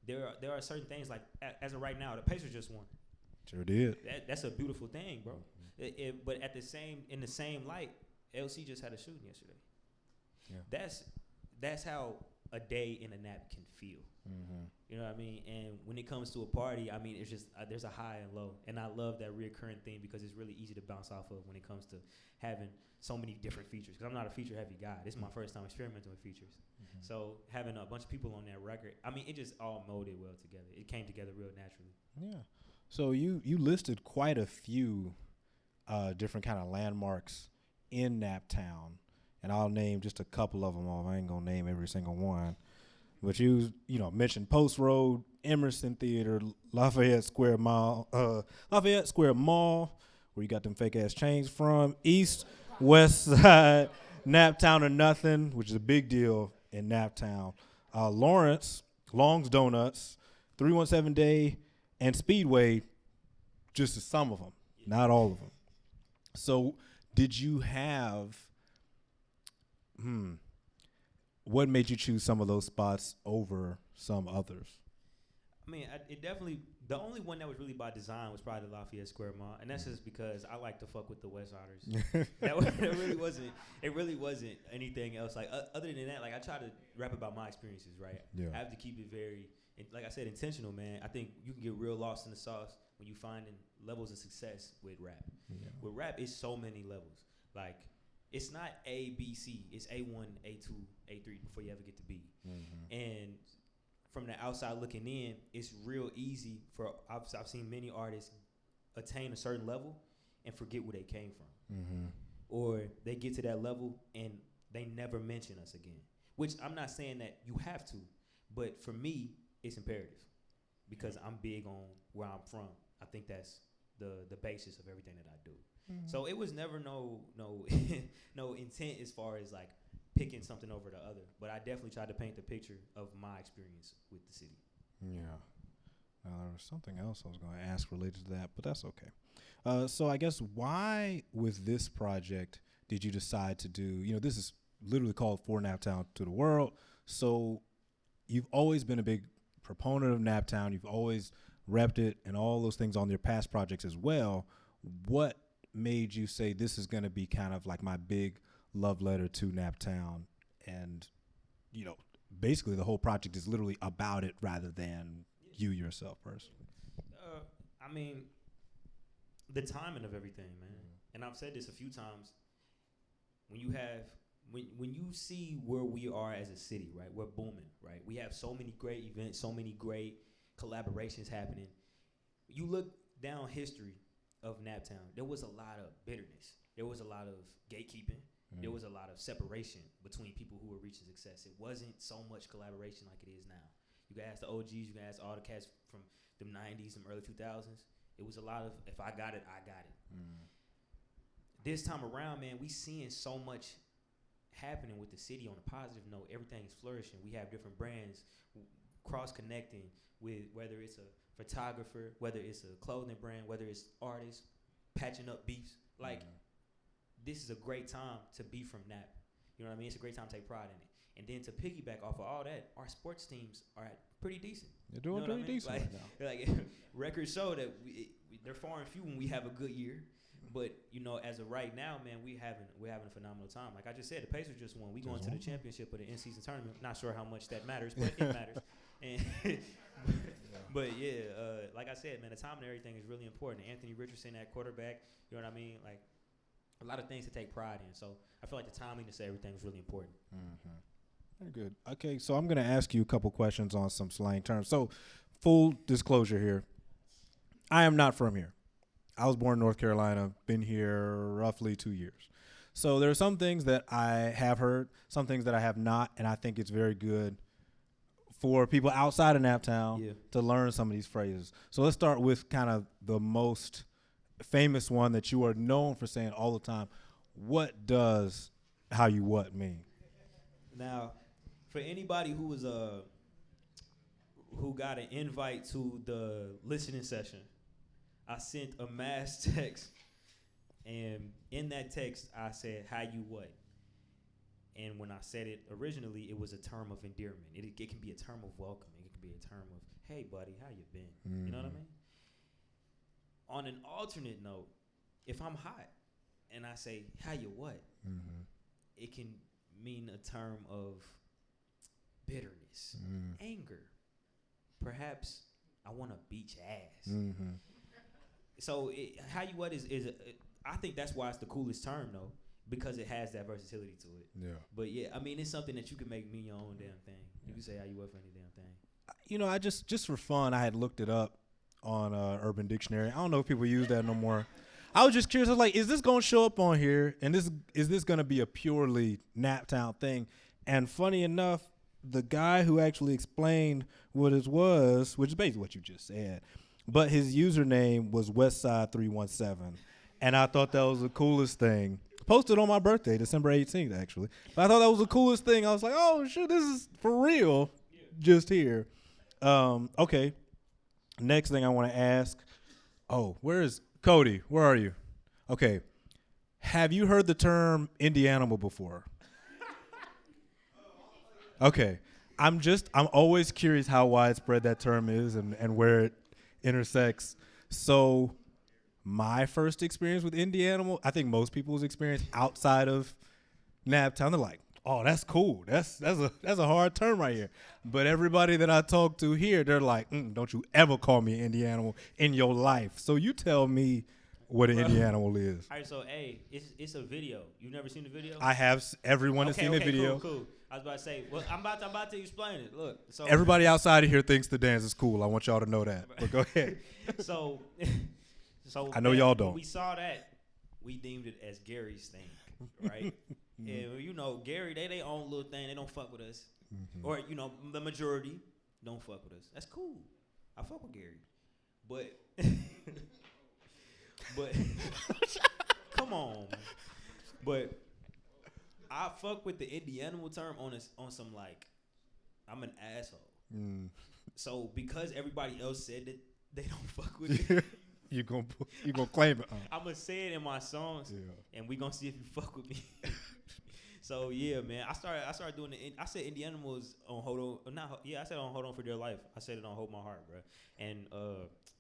there are certain things like as of right now, the Pacers just won. Sure did. That's a beautiful thing, bro. But in the same light, LC just had a shooting yesterday. Yeah. That's how a day in a Nap can feel. You know what I mean? And when it comes to a party, I mean, it's just there's a high and low, and I love that reoccurring thing because it's really easy to bounce off of when it comes to having so many different features. Because I'm not a feature-heavy guy. This is my first time experimenting with features. So having a bunch of people on that record, I mean, it just all molded well together. It came together real naturally. Yeah. So you listed quite a few different kind of landmarks in Naptown, and I'll name just a couple of them off. I ain't gonna name every single one, but you mentioned Post Road, Emerson Theater, Lafayette Square Mall, where you got them fake ass chains from. East, West Side, Naptown or Nothing, which is a big deal in Naptown. Lawrence, Long's Donuts, 317 Day, and Speedway, just some of them, not all of them. So did you have, what made you choose some of those spots over some others? I mean, it definitely, the only one that was really by design was probably the Lafayette Square Mall, and that's just because I like to fuck with the West Siders. It really wasn't anything else. Like, other than that, like, I try to rap about my experiences, right? Yeah. I have to keep it very, like I said, intentional, man. I think you can get real lost in the sauce when you finding levels of success with rap. Yeah. With rap, it's so many levels. Like, it's not A, B, C. It's A1, A2, A3 before you ever get to B. And from the outside looking in, it's real easy for I've seen many artists attain a certain level and forget where they came from. Or they get to that level and they never mention us again. Which I'm not saying that you have to, but for me, it's imperative because I'm big on where I'm from. I think that's the basis of everything that I do. So it was never no intent as far as like picking something over the other, but I definitely tried to paint the picture of my experience with the city. Yeah. Now, there was something else I was going to ask related to that, but that's okay. So I guess why with this project did you decide to do, this is literally called For Naptown to the World. So you've always been a big proponent of Naptown. You've always repped it and all those things on your past projects as well. What made you say this is going to be kind of like my big love letter to Naptown? And, basically the whole project is literally about it rather than you yourself personally. I mean, the timing of everything, man. And I've said this a few times. When you see where we are as a city, right? We're booming, right? We have so many great events, so many great collaborations happening. You look down history of Naptown, there was a lot of bitterness. There was a lot of gatekeeping. There was a lot of separation between people who were reaching success. It wasn't so much collaboration like it is now. You can ask the OGs, you can ask all the cats from the 90s and early 2000s. It was a lot of, if I got it, I got it. This time around, man, we seeing so much happening with the city on a positive note. Everything's flourishing. We have different brands cross-connecting with whether it's a photographer, whether it's a clothing brand, whether it's artists, patching up beefs. Like, this is a great time to be from Nap. You know what I mean? It's a great time to take pride in it. And then to piggyback off of all that, our sports teams are pretty decent. They're doing pretty decent right now. Like records show that they're far and few when we have a good year. But you know, as of right now, man, we're having a phenomenal time. Like I just said, the Pacers just won. We going to the championship of the in-season tournament. Not sure how much that matters, but it matters. And but yeah, like I said, man, the time and everything is really important. Anthony Richardson at quarterback, you know what I mean? Like a lot of things to take pride in. So I feel like the timing to say everything is really important. Very good. Okay, so I'm going to ask you a couple questions on some slang terms. So full disclosure here, I am not from here. I was born in North Carolina, been here roughly 2 years. So there are some things that I have heard, some things that I have not, and I think it's very good for people outside of Naptown to learn some of these phrases. So let's start with kind of the most famous one that you are known for saying all the time. What does how you what mean? Now, for anybody who was who got an invite to the listening session, I sent a mass text, and in that text I said, "How you what?" And when I said it originally, it was a term of endearment. It can be a term of welcoming. It can be a term of, "Hey, buddy, how you been?" You know what I mean? On an alternate note, if I'm hot and I say, "How you what?" It can mean a term of bitterness, anger. Perhaps I want to beat your ass. So how you what is I think that's why it's the coolest term though, because it has that versatility to it. Yeah. But yeah, I mean, it's something that you can make mean your own damn thing. You can say how you what for any damn thing. You know, I just for fun, I had looked it up on Urban Dictionary. I don't know if people use that no more. I was just curious. I was like, is this going to show up on here? And is this going to be a purely Naptown thing? And funny enough, the guy who actually explained what it was, which is basically what you just said, but his username was Westside317. And I thought that was the coolest thing. Posted on my birthday, December 18th, actually. But I thought that was the coolest thing. I was like, oh, shit, this is for real just here. Okay. Next thing I want to ask. Oh, where is Cody? Where are you? Okay. Have you heard the term Indianimal before? Okay. I'm always curious how widespread that term is and where it intersects. So my first experience with Indianimal, I think most people's experience outside of Naptown, they're like, oh, that's cool. That's a hard term right here. But everybody that I talk to here, they're like, don't you ever call me an Indianimal in your life. So you tell me what an Indianimal is. All right, so it's a video. You've never seen the video? I have. Everyone has seen the video. Cool. I was about to say, well, I'm about to explain it. Look, so everybody outside of here thinks the dance is cool. I want y'all to know that. But go ahead. So I know y'all don't. When we saw that, we deemed it as Gary's thing, right? And you know, Gary, they own little thing. They don't fuck with us, or you know, the majority don't fuck with us. That's cool. I fuck with Gary, but come on, man. But I fuck with the Indianimal term on some like, I'm an asshole. So because everybody else said that they don't fuck with it. You gonna claim it. I'm gonna say it in my songs, and we gonna see if you fuck with me. So yeah, man, I started doing I said Indianimals on Hold On, I said on Hold On for Dear Life. I said it on Hold My Heart, bro. And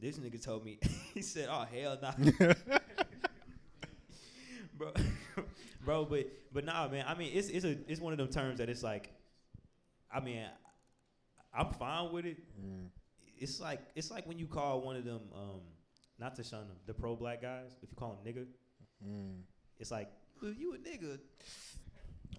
this nigga told me, he said, oh hell nah. bro, but nah, man. I mean, it's one of them terms that it's like, I mean, I'm fine with it. It's like when you call one of them, not to shun them, the pro-black guys, if you call them nigga, it's like, well, you a nigga,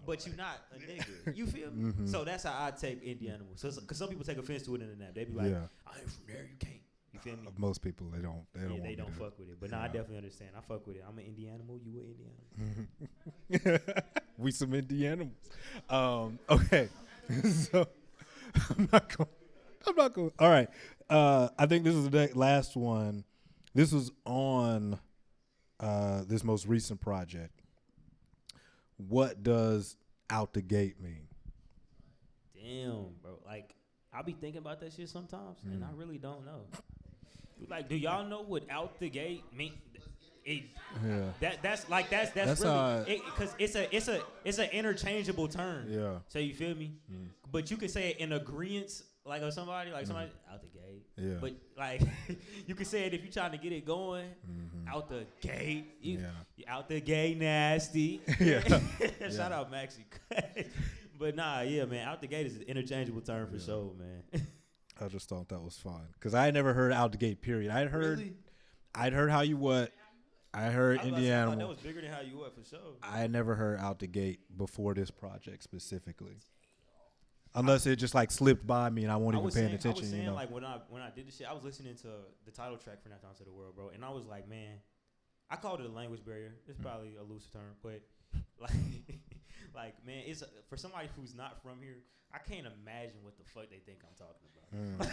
but you not a nigga. You feel me? So that's how I take Indianimal. So, because some people take offense to it in the nap. They be like, I ain't from there, you can't. You feel me? Most people, they don't. They don't fuck with it. But I definitely understand. I fuck with it. I'm an Indianimal. You an Indianimal. We some Indianimals. Okay. So I'm not going. All right. I think this is the last one. This was on this most recent project. What does out the gate mean? Damn, bro. Like, I be thinking about that shit sometimes, and I really don't know. Like, do y'all know what out the gate mean? That's really because it's an interchangeable term. Yeah. So you feel me? But you can say it in agreement like of somebody, like somebody out the gate. Yeah. But like you can say it if you're trying to get it going, out the gate. You out the gate nasty. Yeah. Shout out Maxie. But nah, yeah, man. Out the gate is an interchangeable term for sure, man. I just thought that was fun because I had never heard out the gate. Period. I'd heard how you what. I heard Indiana. That was bigger than how you what for sure. I had never heard out the gate before this project specifically, unless it just like slipped by me and I wasn't even paying attention. I was saying, you know? like when I did this shit, I was listening to the title track for Not Down to the World, bro, and I was like, man, I called it a language barrier. It's probably a loose term, but like man, it's for somebody who's not from here. I can't imagine what the fuck they think I'm talking about.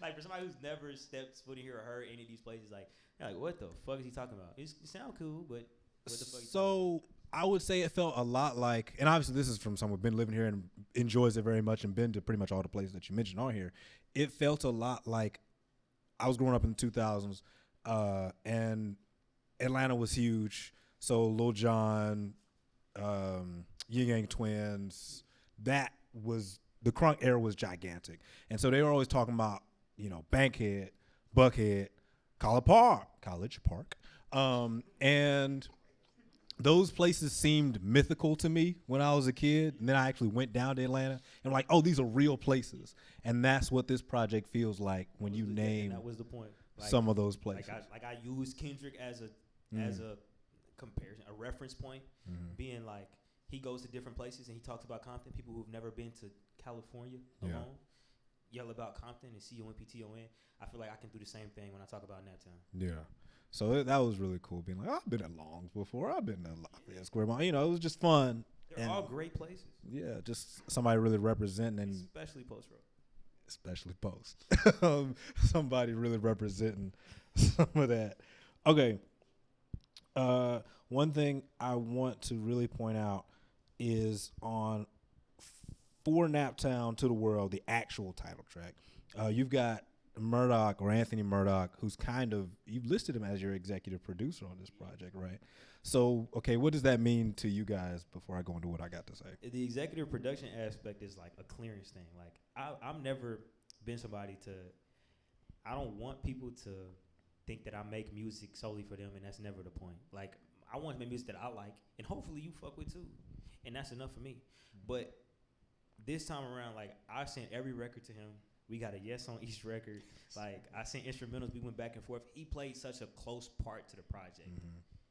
Like for somebody who's never stepped foot in here or heard any of these places, like what the fuck is he talking about? It sound cool, but what the fuck? So I would say it felt a lot like, and obviously this is from someone who's been living here and enjoys it very much and been to pretty much all the places that you mentioned on here. It felt a lot like I was growing up in the 2000s, and Atlanta was huge. So Lil Jon, Yin Yang Twins, that was the crunk era was gigantic, and so they were always talking about Bankhead, Buckhead, College Park, and those places seemed mythical to me when I was a kid. And then I actually went down to Atlanta and like, oh, these are real places, and that's what this project feels like when you name. That was the point. Like, some of those places. Like I used Kendrick as a comparison, a reference point, being like he goes to different places and he talks about Compton. People who've never been to California alone yell about Compton and COMPTON. I feel like I can do the same thing when I talk about Naptown. Yeah. So that was really cool. Being like, I've been at Longs before. I've been at Lafayette Square Mall. It was just fun. They're all great places. Yeah, just somebody really representing. And especially Post Road. Especially Post. Somebody really representing some of that. Okay. One thing I want to really point out is on For Naptown to the World, the actual title track. You've got Murdoch or Anthony Murdoch, who's you've listed him as your executive producer on this project, right? So, okay, what does that mean to you guys before I go into what I got to say? The executive production aspect is like a clearance thing. Like, I've never been somebody I don't want people to think that I make music solely for them, and that's never the point. Like, I want to make music that I like, and hopefully you fuck with too. And that's enough for me. But this time around, like, I sent every record to him. We got a yes on each record. Like, I sent instrumentals. We went back and forth. He played such a close part to the project.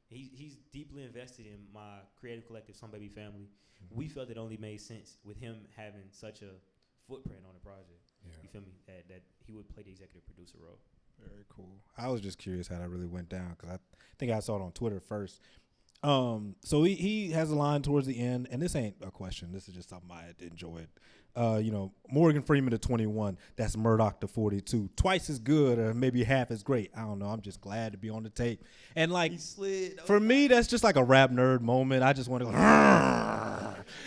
He's deeply invested in my creative collective, Some Baby Family. We felt it only made sense with him having such a footprint on the project. Yeah. You feel me? That he would play the executive producer role. Very cool. I was just curious how that really went down because I think I saw it on Twitter first. So he has a line towards the end, and this ain't a question. This is just something I enjoyed. Morgan Freeman to 21. That's Murdoch to 42. Twice as good, or maybe half as great. I don't know. I'm just glad to be on the tape. And like, for me, that's just like a rap nerd moment. I just want to go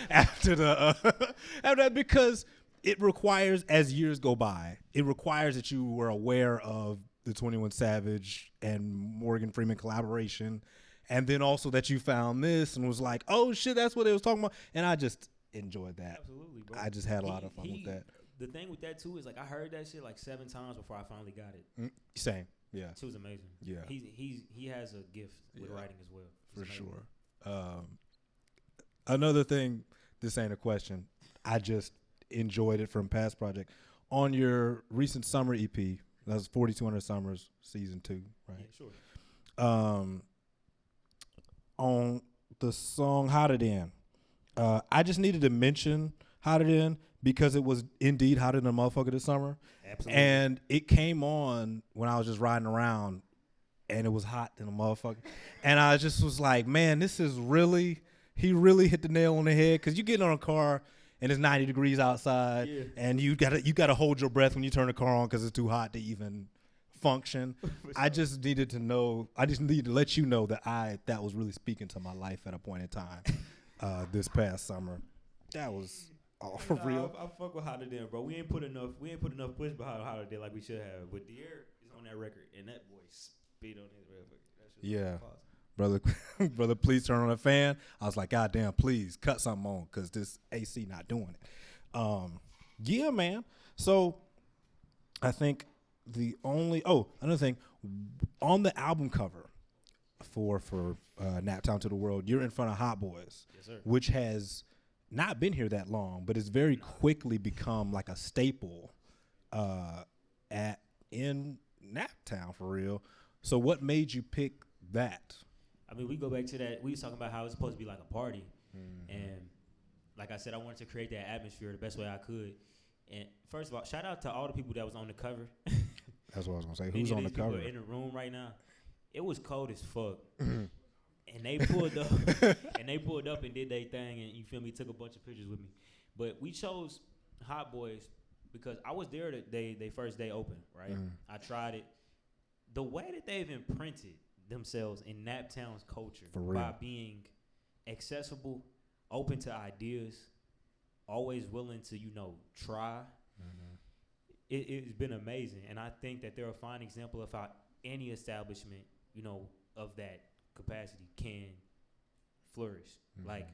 after that because it requires, as years go by, it requires that you were aware of the 21 Savage and Morgan Freeman collaboration. And then also that you found this and was like, oh, shit, that's what they was talking about. And I just enjoyed that. Absolutely, bro. I just had a lot of fun with that. The thing with that, too, is like I heard that shit like 7 times before I finally got it. Same, yeah. It was amazing. Yeah. He has a gift with writing as well. For sure. Another thing, this ain't a question. I just enjoyed it from past project. On your recent summer EP, that was 4200 Summers, season 2, right? Yeah, sure. On the song Hot It In, I just needed to mention Hot It In because it was indeed hotter than a motherfucker this summer. Absolutely. And it came on when I was just riding around and it was hot than a motherfucker. And I just was like, man, this is he really hit the nail on the head because you get on a car and it's 90 degrees outside and you gotta hold your breath when you turn the car on because it's too hot to even function. I just needed to let you know that was really speaking to my life at a point in time this past summer. That was all for real. I fuck with Hot It In, bro. We ain't put enough push behind Hot It In like we should have. But the air is on that record and that boy spit on his record. Yeah. Brother, please turn on a fan. I was like, God damn, please cut something on because this AC not doing it. Yeah, man. So I think another thing, on the album cover for Naptown to the World, you're in front of Hot Boys, Yes, sir. which has not been here that long, but it's very quickly become like a staple in Naptown for real. So what made you pick that? I mean, we go back to that. We was talking about how it's supposed to be like a party, and like I said, I wanted to create that atmosphere the best way I could. And first of all, shout out to all the people that was on the cover. That's what I was gonna say. Many Who's of on the these people cover? are in the room right now. It was cold as fuck, and they pulled up, and did their thing, and you feel me, took a bunch of pictures with me. But we chose Hot Boys because I was there they first day open, right? I tried it. The way that they've imprinted themselves in Naptown's culture by being accessible, open to ideas, always willing to, try. It's been amazing. And I think that they're a fine example of how any establishment, of that capacity can flourish. Like,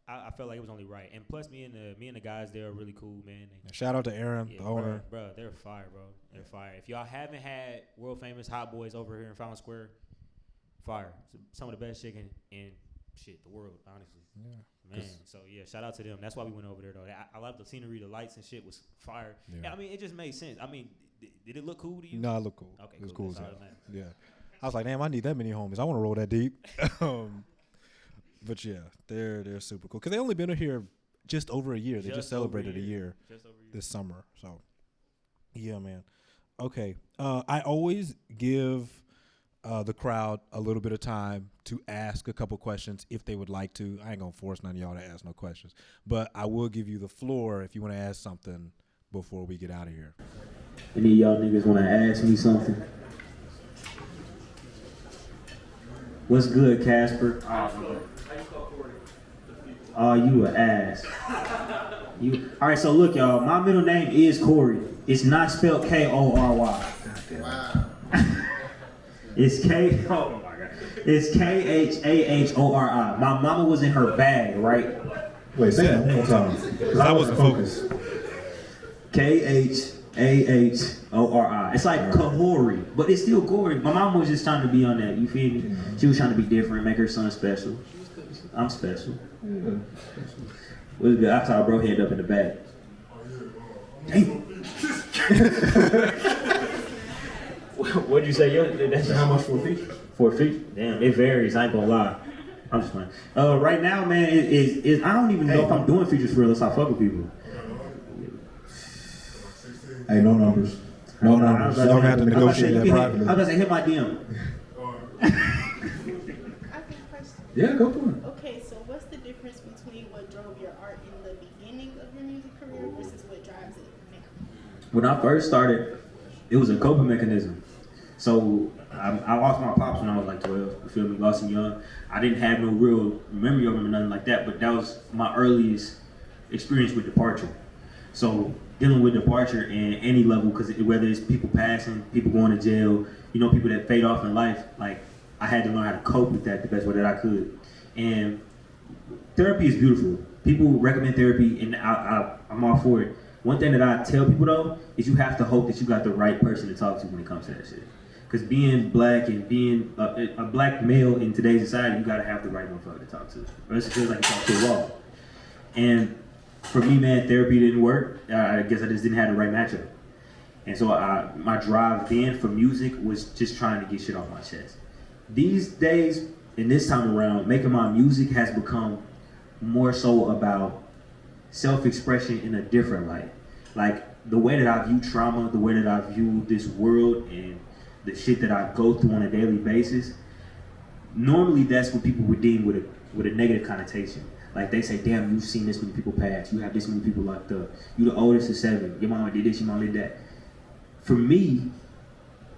I felt like it was only right. And plus, me and the guys there are really cool, man. Shout out to Aaron, the owner. Bro, they're fire, bro. They're fire. If y'all haven't had world famous Hot Boys over here in Fountain Square, fire. Some of the best chicken in the world, honestly. Yeah. Man, so yeah, shout out to them. That's why we went over there, though. I love the scenery, the lights and shit was fire. Yeah, I mean, it just made sense. I mean, did it look cool to you? No, it looked cool. Okay, it was cool as hell. Yeah. I was like, damn, I need that many homies. I want to roll that deep. But yeah, they're super cool because they only been here just over a year. They just celebrated a year this summer. So yeah, man. Okay, I always give the crowd a little bit of time to ask a couple questions if they would like to. I ain't gonna force none of y'all to ask no questions, but I will give you the floor if you want to ask something before we get out of here. Any of y'all niggas want to ask me something? What's good, Casper? Oh, you an ass. All right, so look, y'all. My middle name is Kory. It's not spelled K-O-R-Y. Wow. It's It's K-H-A-H-O-R-I. My mama was in her bag, right? Wait, say that one more time. Because I wasn't focused. K-H-A-H-O-R-I. It's like Kory, but it's still Kory. My mom was just trying to be on that, you feel me? She was trying to be different, make her son special. I'm special. What's good? I saw bro head up in the back. Damn. What'd you say? That's how much 4 feet? 4 feet? Damn, it varies. I ain't gonna lie. I'm just playing. Right now, man, I don't even know if I'm doing features for real unless I fuck with people. Hey, no numbers. No numbers. Y'all gonna have to negotiate that privately. I was about to say, hit my DM. I have a question. Yeah, go for it. Okay, so what's the difference between what drove your art in the beginning of your music career versus what drives it now? When I first started, it was a coping mechanism. So I lost my pops when I was like 12. You feel me? Lost him young. I didn't have no real memory of him or nothing like that, but that was my earliest experience with departure. So dealing with departure in any level, because whether it's people passing, people going to jail, people that fade off in life, like I had to learn how to cope with that the best way that I could. And therapy is beautiful. People recommend therapy, and I'm all for it. One thing that I tell people though is you have to hope that you got the right person to talk to when it comes to that shit. Because being black and being a black male in today's society, you gotta have the right motherfucker to talk to, or else it feels like you talk to a wall. And for me, man, therapy didn't work. I guess I just didn't have the right matchup. And so my drive then for music was just trying to get shit off my chest. These days, and this time around, making my music has become more so about self-expression in a different light. Like the way that I view trauma, the way that I view this world and the shit that I go through on a daily basis, normally that's what people would deem with a negative connotation. Like they say, damn, you've seen this many people pass, you have this many people locked up, you the oldest of 7, your mama did this, your mama did that. For me,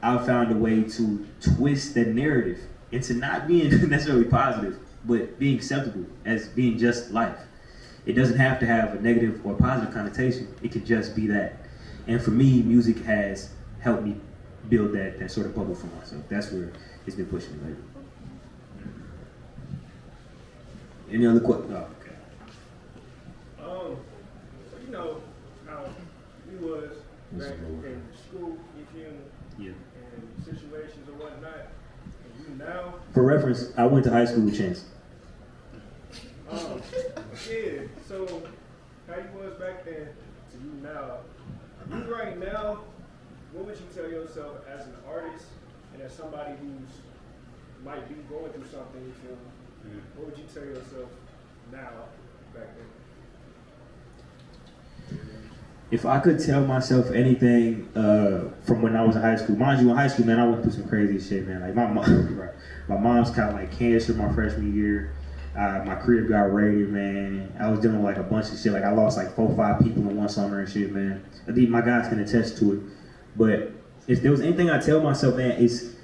I found a way to twist that narrative into not being necessarily positive, but being acceptable as being just life. It doesn't have to have a negative or positive connotation, it could just be that. And for me, music has helped me build that sort of bubble for myself. That's where it's been pushing me lately. Any other questions? Oh, okay. So, Yeah. and situations or whatnot. And you now, For reference, I went to high school with Chance. yeah. So how you was back then to you now? You right now, what would you tell yourself as an artist and as somebody who's might be going through something? You feel? What would you tell yourself now, back then? If I could tell myself anything from when I was in high school, mind you, in high school, man, I went through some crazy shit, man. Like my mom, my mom's caught like cancer my freshman year. My crib got raided, man. I was dealing with like a bunch of shit. Like I lost like 4 or 5 people in one summer and shit, man. I think my guys can attest to it. But if there was anything I tell myself, man, it's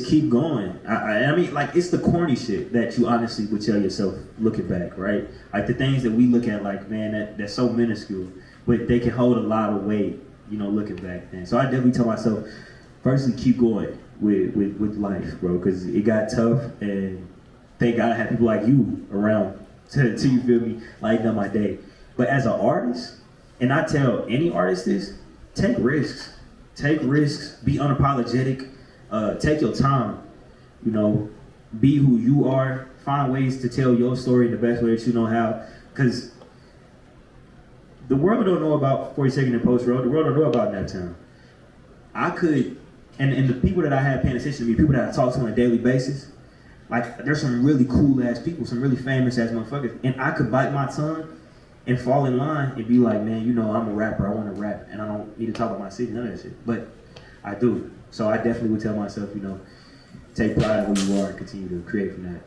keep going. I mean, like, it's the corny shit that you honestly would tell yourself looking back, right? Like the things that we look at, like, man, that's so minuscule, but they can hold a lot of weight, you know, looking back, man. So I definitely tell myself, firstly, keep going with life, bro, because it got tough, and thank God I had people like you around to you feel me, lighten up my day. But as an artist, and I tell any artist this, take risks. Take risks, be unapologetic, take your time, you know, be who you are, find ways to tell your story in the best way that you know how, because the world don't know about 42nd and Post Road, the world don't know about Naptown. I could, and the people that I had paying attention to me, people that I talk to on a daily basis, like, there's some really cool ass people, some really famous ass motherfuckers, and I could bite my tongue and fall in line and be like, man, you know, I'm a rapper, I want to rap, and I don't need to talk about my city, none of that shit, but I do. So I definitely would tell myself, you know, take pride in who you are and continue to create from that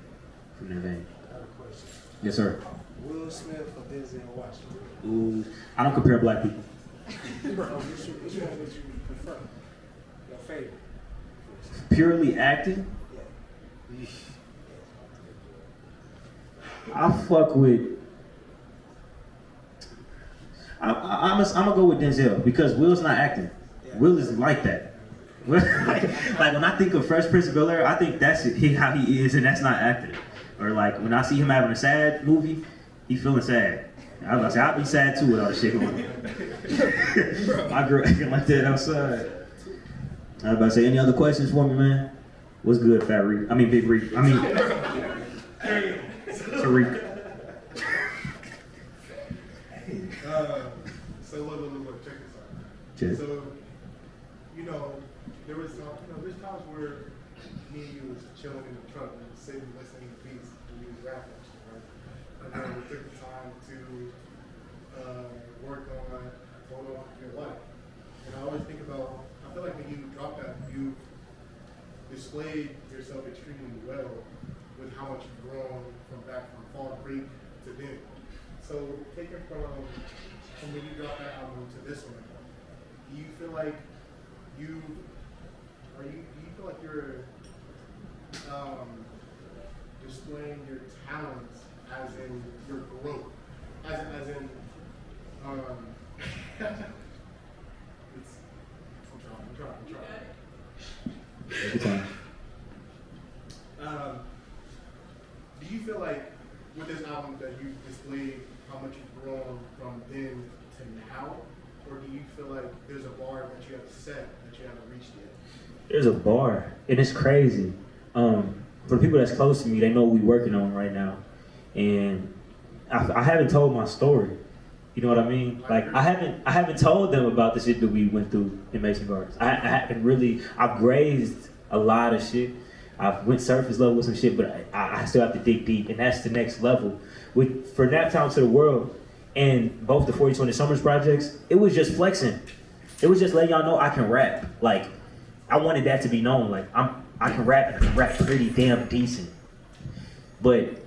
vein. I have a question. Yes, sir. Will Smith or Denzel Washington? Ooh, I don't compare black people. Bro, which one would you prefer? Your favorite? Purely acting, Yeah. I fuck with. I'm gonna go with Denzel because Will's not acting. Yeah. Will is like that. like when I think of Fresh Prince of Bel-Air, I think that's how he is, and that's not acting. Or like when I see him having a sad movie, he feeling sad. I was about to say, I'll be sad too with all the shit going on. I grew up acting like that outside. I was about to say, any other questions for me, man? What's good, Fat Reek? I mean, Big Reek. I mean, Tariq. So look, check this out. Check. So, you know, there's times where me and you was chilling in the truck and sitting listening to beats and you was rapping, right? And then we took the time to work on photo of your life. And I always think about, I feel like when you drop that, you displayed yourself extremely well with how much you've grown from Fall Creek to then. So taking from when you dropped that album to this one, do you feel like you're displaying your talents as in your growth, as in I'm trying. Do you feel like with this album that you displayed how much you've grown from then to now, or do you feel like there's a bar that you have set that you haven't reached yet? There's a bar, and it's crazy. For the people that's close to me, they know what we're working on right now, and I haven't told my story. You know what I mean? Like I haven't told them about the shit that we went through in Mason Gardens. I haven't really. I've grazed a lot of shit. I've went surface level with some shit, but I still have to dig deep, and that's the next level. For Naptown to the World, and both the 42 and the Summers projects, it was just flexing. It was just letting y'all know I can rap. Like I wanted that to be known. Like I can rap, and I can rap pretty damn decent. But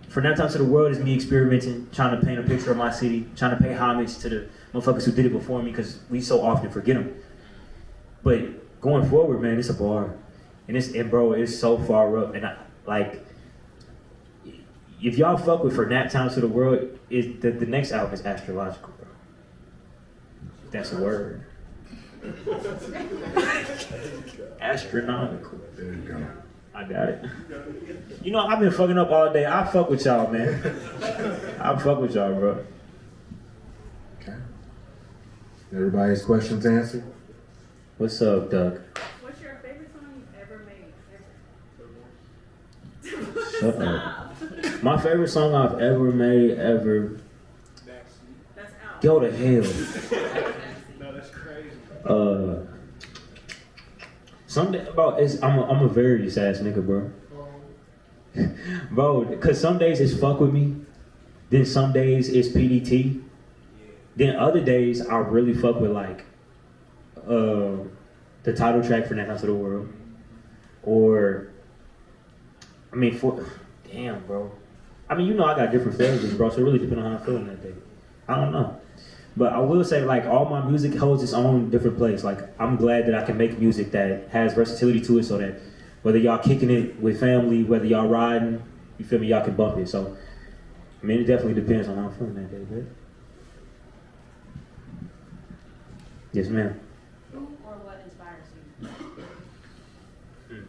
for Naptown to the World is me experimenting, trying to paint a picture of my city, trying to pay homage to the motherfuckers who did it before me, because we so often forget them. But going forward, man, it's a bar. And bro, it's so far up. And if y'all fuck with For Naptown to the World, the next album is astrological, bro. That's a word. Astronomical. There you go. I got it. You know, I've been fucking up all day. I fuck with y'all, man. I fuck with y'all, bro. Okay. Everybody's questions answered? What's up, Doug? What's your favorite song you've ever made? Shut up. My favorite song I've ever made, ever. That's out. Go to hell. No, that's crazy. Someday about I'm a very ass nigga, bro. Bro, cause some days it's fuck with me, then some days it's PDT, then other days I really fuck with like the title track for Next House of the World, or I mean damn, bro. I mean, you know I got different phases, bro, so it really depends on how I'm feeling that day. I don't know. But I will say, like, all my music holds its own different place. Like, I'm glad that I can make music that has versatility to it, so that whether y'all kicking it with family, whether y'all riding, you feel me, y'all can bump it. So, I mean, it definitely depends on how I'm feeling that day, babe. Yes, ma'am. Who or what inspires you?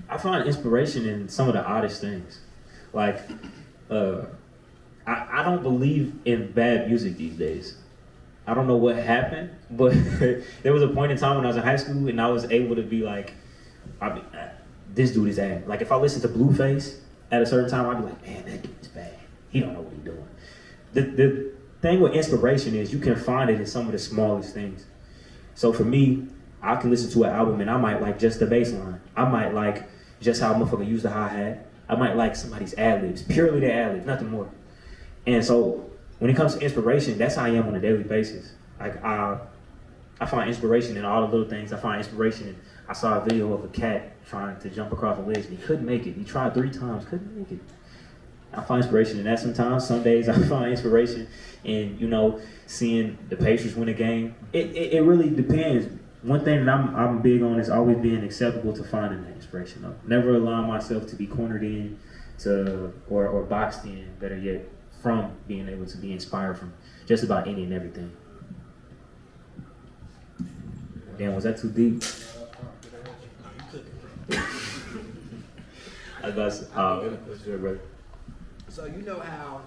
I find inspiration in some of the oddest things. Like, I don't believe in bad music these days. I don't know what happened, but there was a point in time when I was in high school and I was able to be like, this dude is bad. Like if I listen to Blueface at a certain time, I'd be like, man, that dude is bad. He don't know what he's doing. The thing with inspiration is you can find it in some of the smallest things. So for me, I can listen to an album and I might like just the bass line. I might like just how a motherfucker use the hi-hat. I might like somebody's ad-libs, purely their ad-libs, nothing more. And so when it comes to inspiration, that's how I am on a daily basis. Like I find inspiration in all the little things. I find inspiration in, I saw a video of a cat trying to jump across a ledge and he couldn't make it. He tried 3 times, couldn't make it. I find inspiration in that sometimes. Some days I find inspiration in, you know, seeing the Pacers win a game. It really depends. One thing that I'm big on is always being acceptable to finding that inspiration. Though. Never allowing myself to be cornered in or boxed in, better yet, from being able to be inspired from just about any and everything. Damn, was that too deep? So you know how,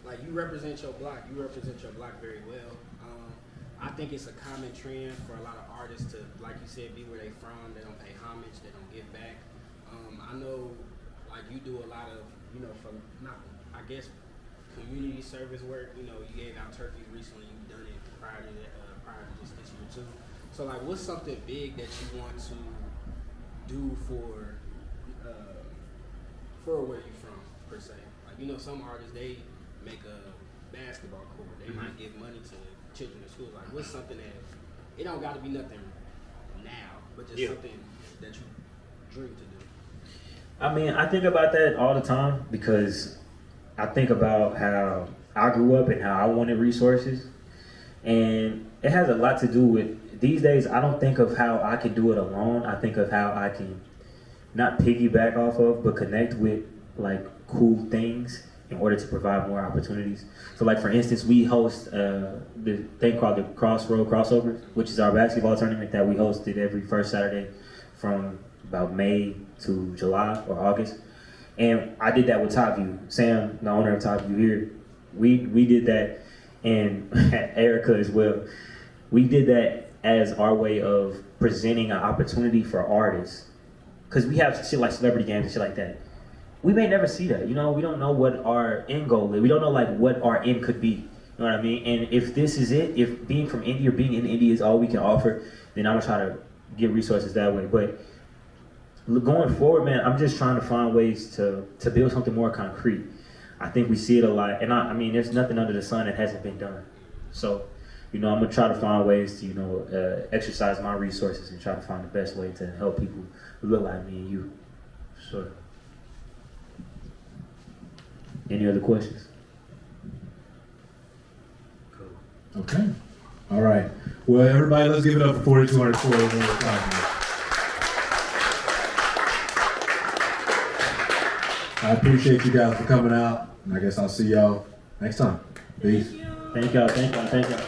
like you represent your block very well. I think it's a common trend for a lot of artists to, like you said, be where they from. They don't pay homage. They don't give back. I know, like you do a lot of, you know, for not, I guess, community service work. You know, you gave out turkeys recently. You've done it prior to just this year too. So, like, what's something big that you want to do for where you from, per se? Like, you know, some artists, they make a basketball court. They might give money to children in schools. Like, what's something that, it don't got to be nothing now, but just something that you dream to do? I mean, I think about that all the time because I think about how I grew up and how I wanted resources. And it has a lot to do with, these days, I don't think of how I can do it alone. I think of how I can not piggyback off of, but connect with like cool things in order to provide more opportunities. So like for instance, we host the thing called the Crossroad Crossovers, which is our basketball tournament that we hosted every first Saturday from about May to July or August. And I did that with Top View. Sam, the owner of Top View here, we did that, and Erica as well. We did that as our way of presenting an opportunity for artists. Because we have shit like celebrity games and shit like that. We may never see that, you know? We don't know what our end goal is. We don't know like what our end could be. You know what I mean? And if this is it, if being from India or being in India is all we can offer, then I'm gonna try to get resources that way. But going forward, man, I'm just trying to find ways to build something more concrete. I think we see it a lot. And I mean, there's nothing under the sun that hasn't been done. So, you know, I'm gonna try to find ways to, you know, exercise my resources and try to find the best way to help people who look like me and you. Sure. Any other questions? Cool. Okay. All right. Well, everybody, let's give it up for 4204 one more time. I appreciate you guys for coming out, and I guess I'll see y'all next time. Peace. Thank y'all. Thank y'all. Thank y'all.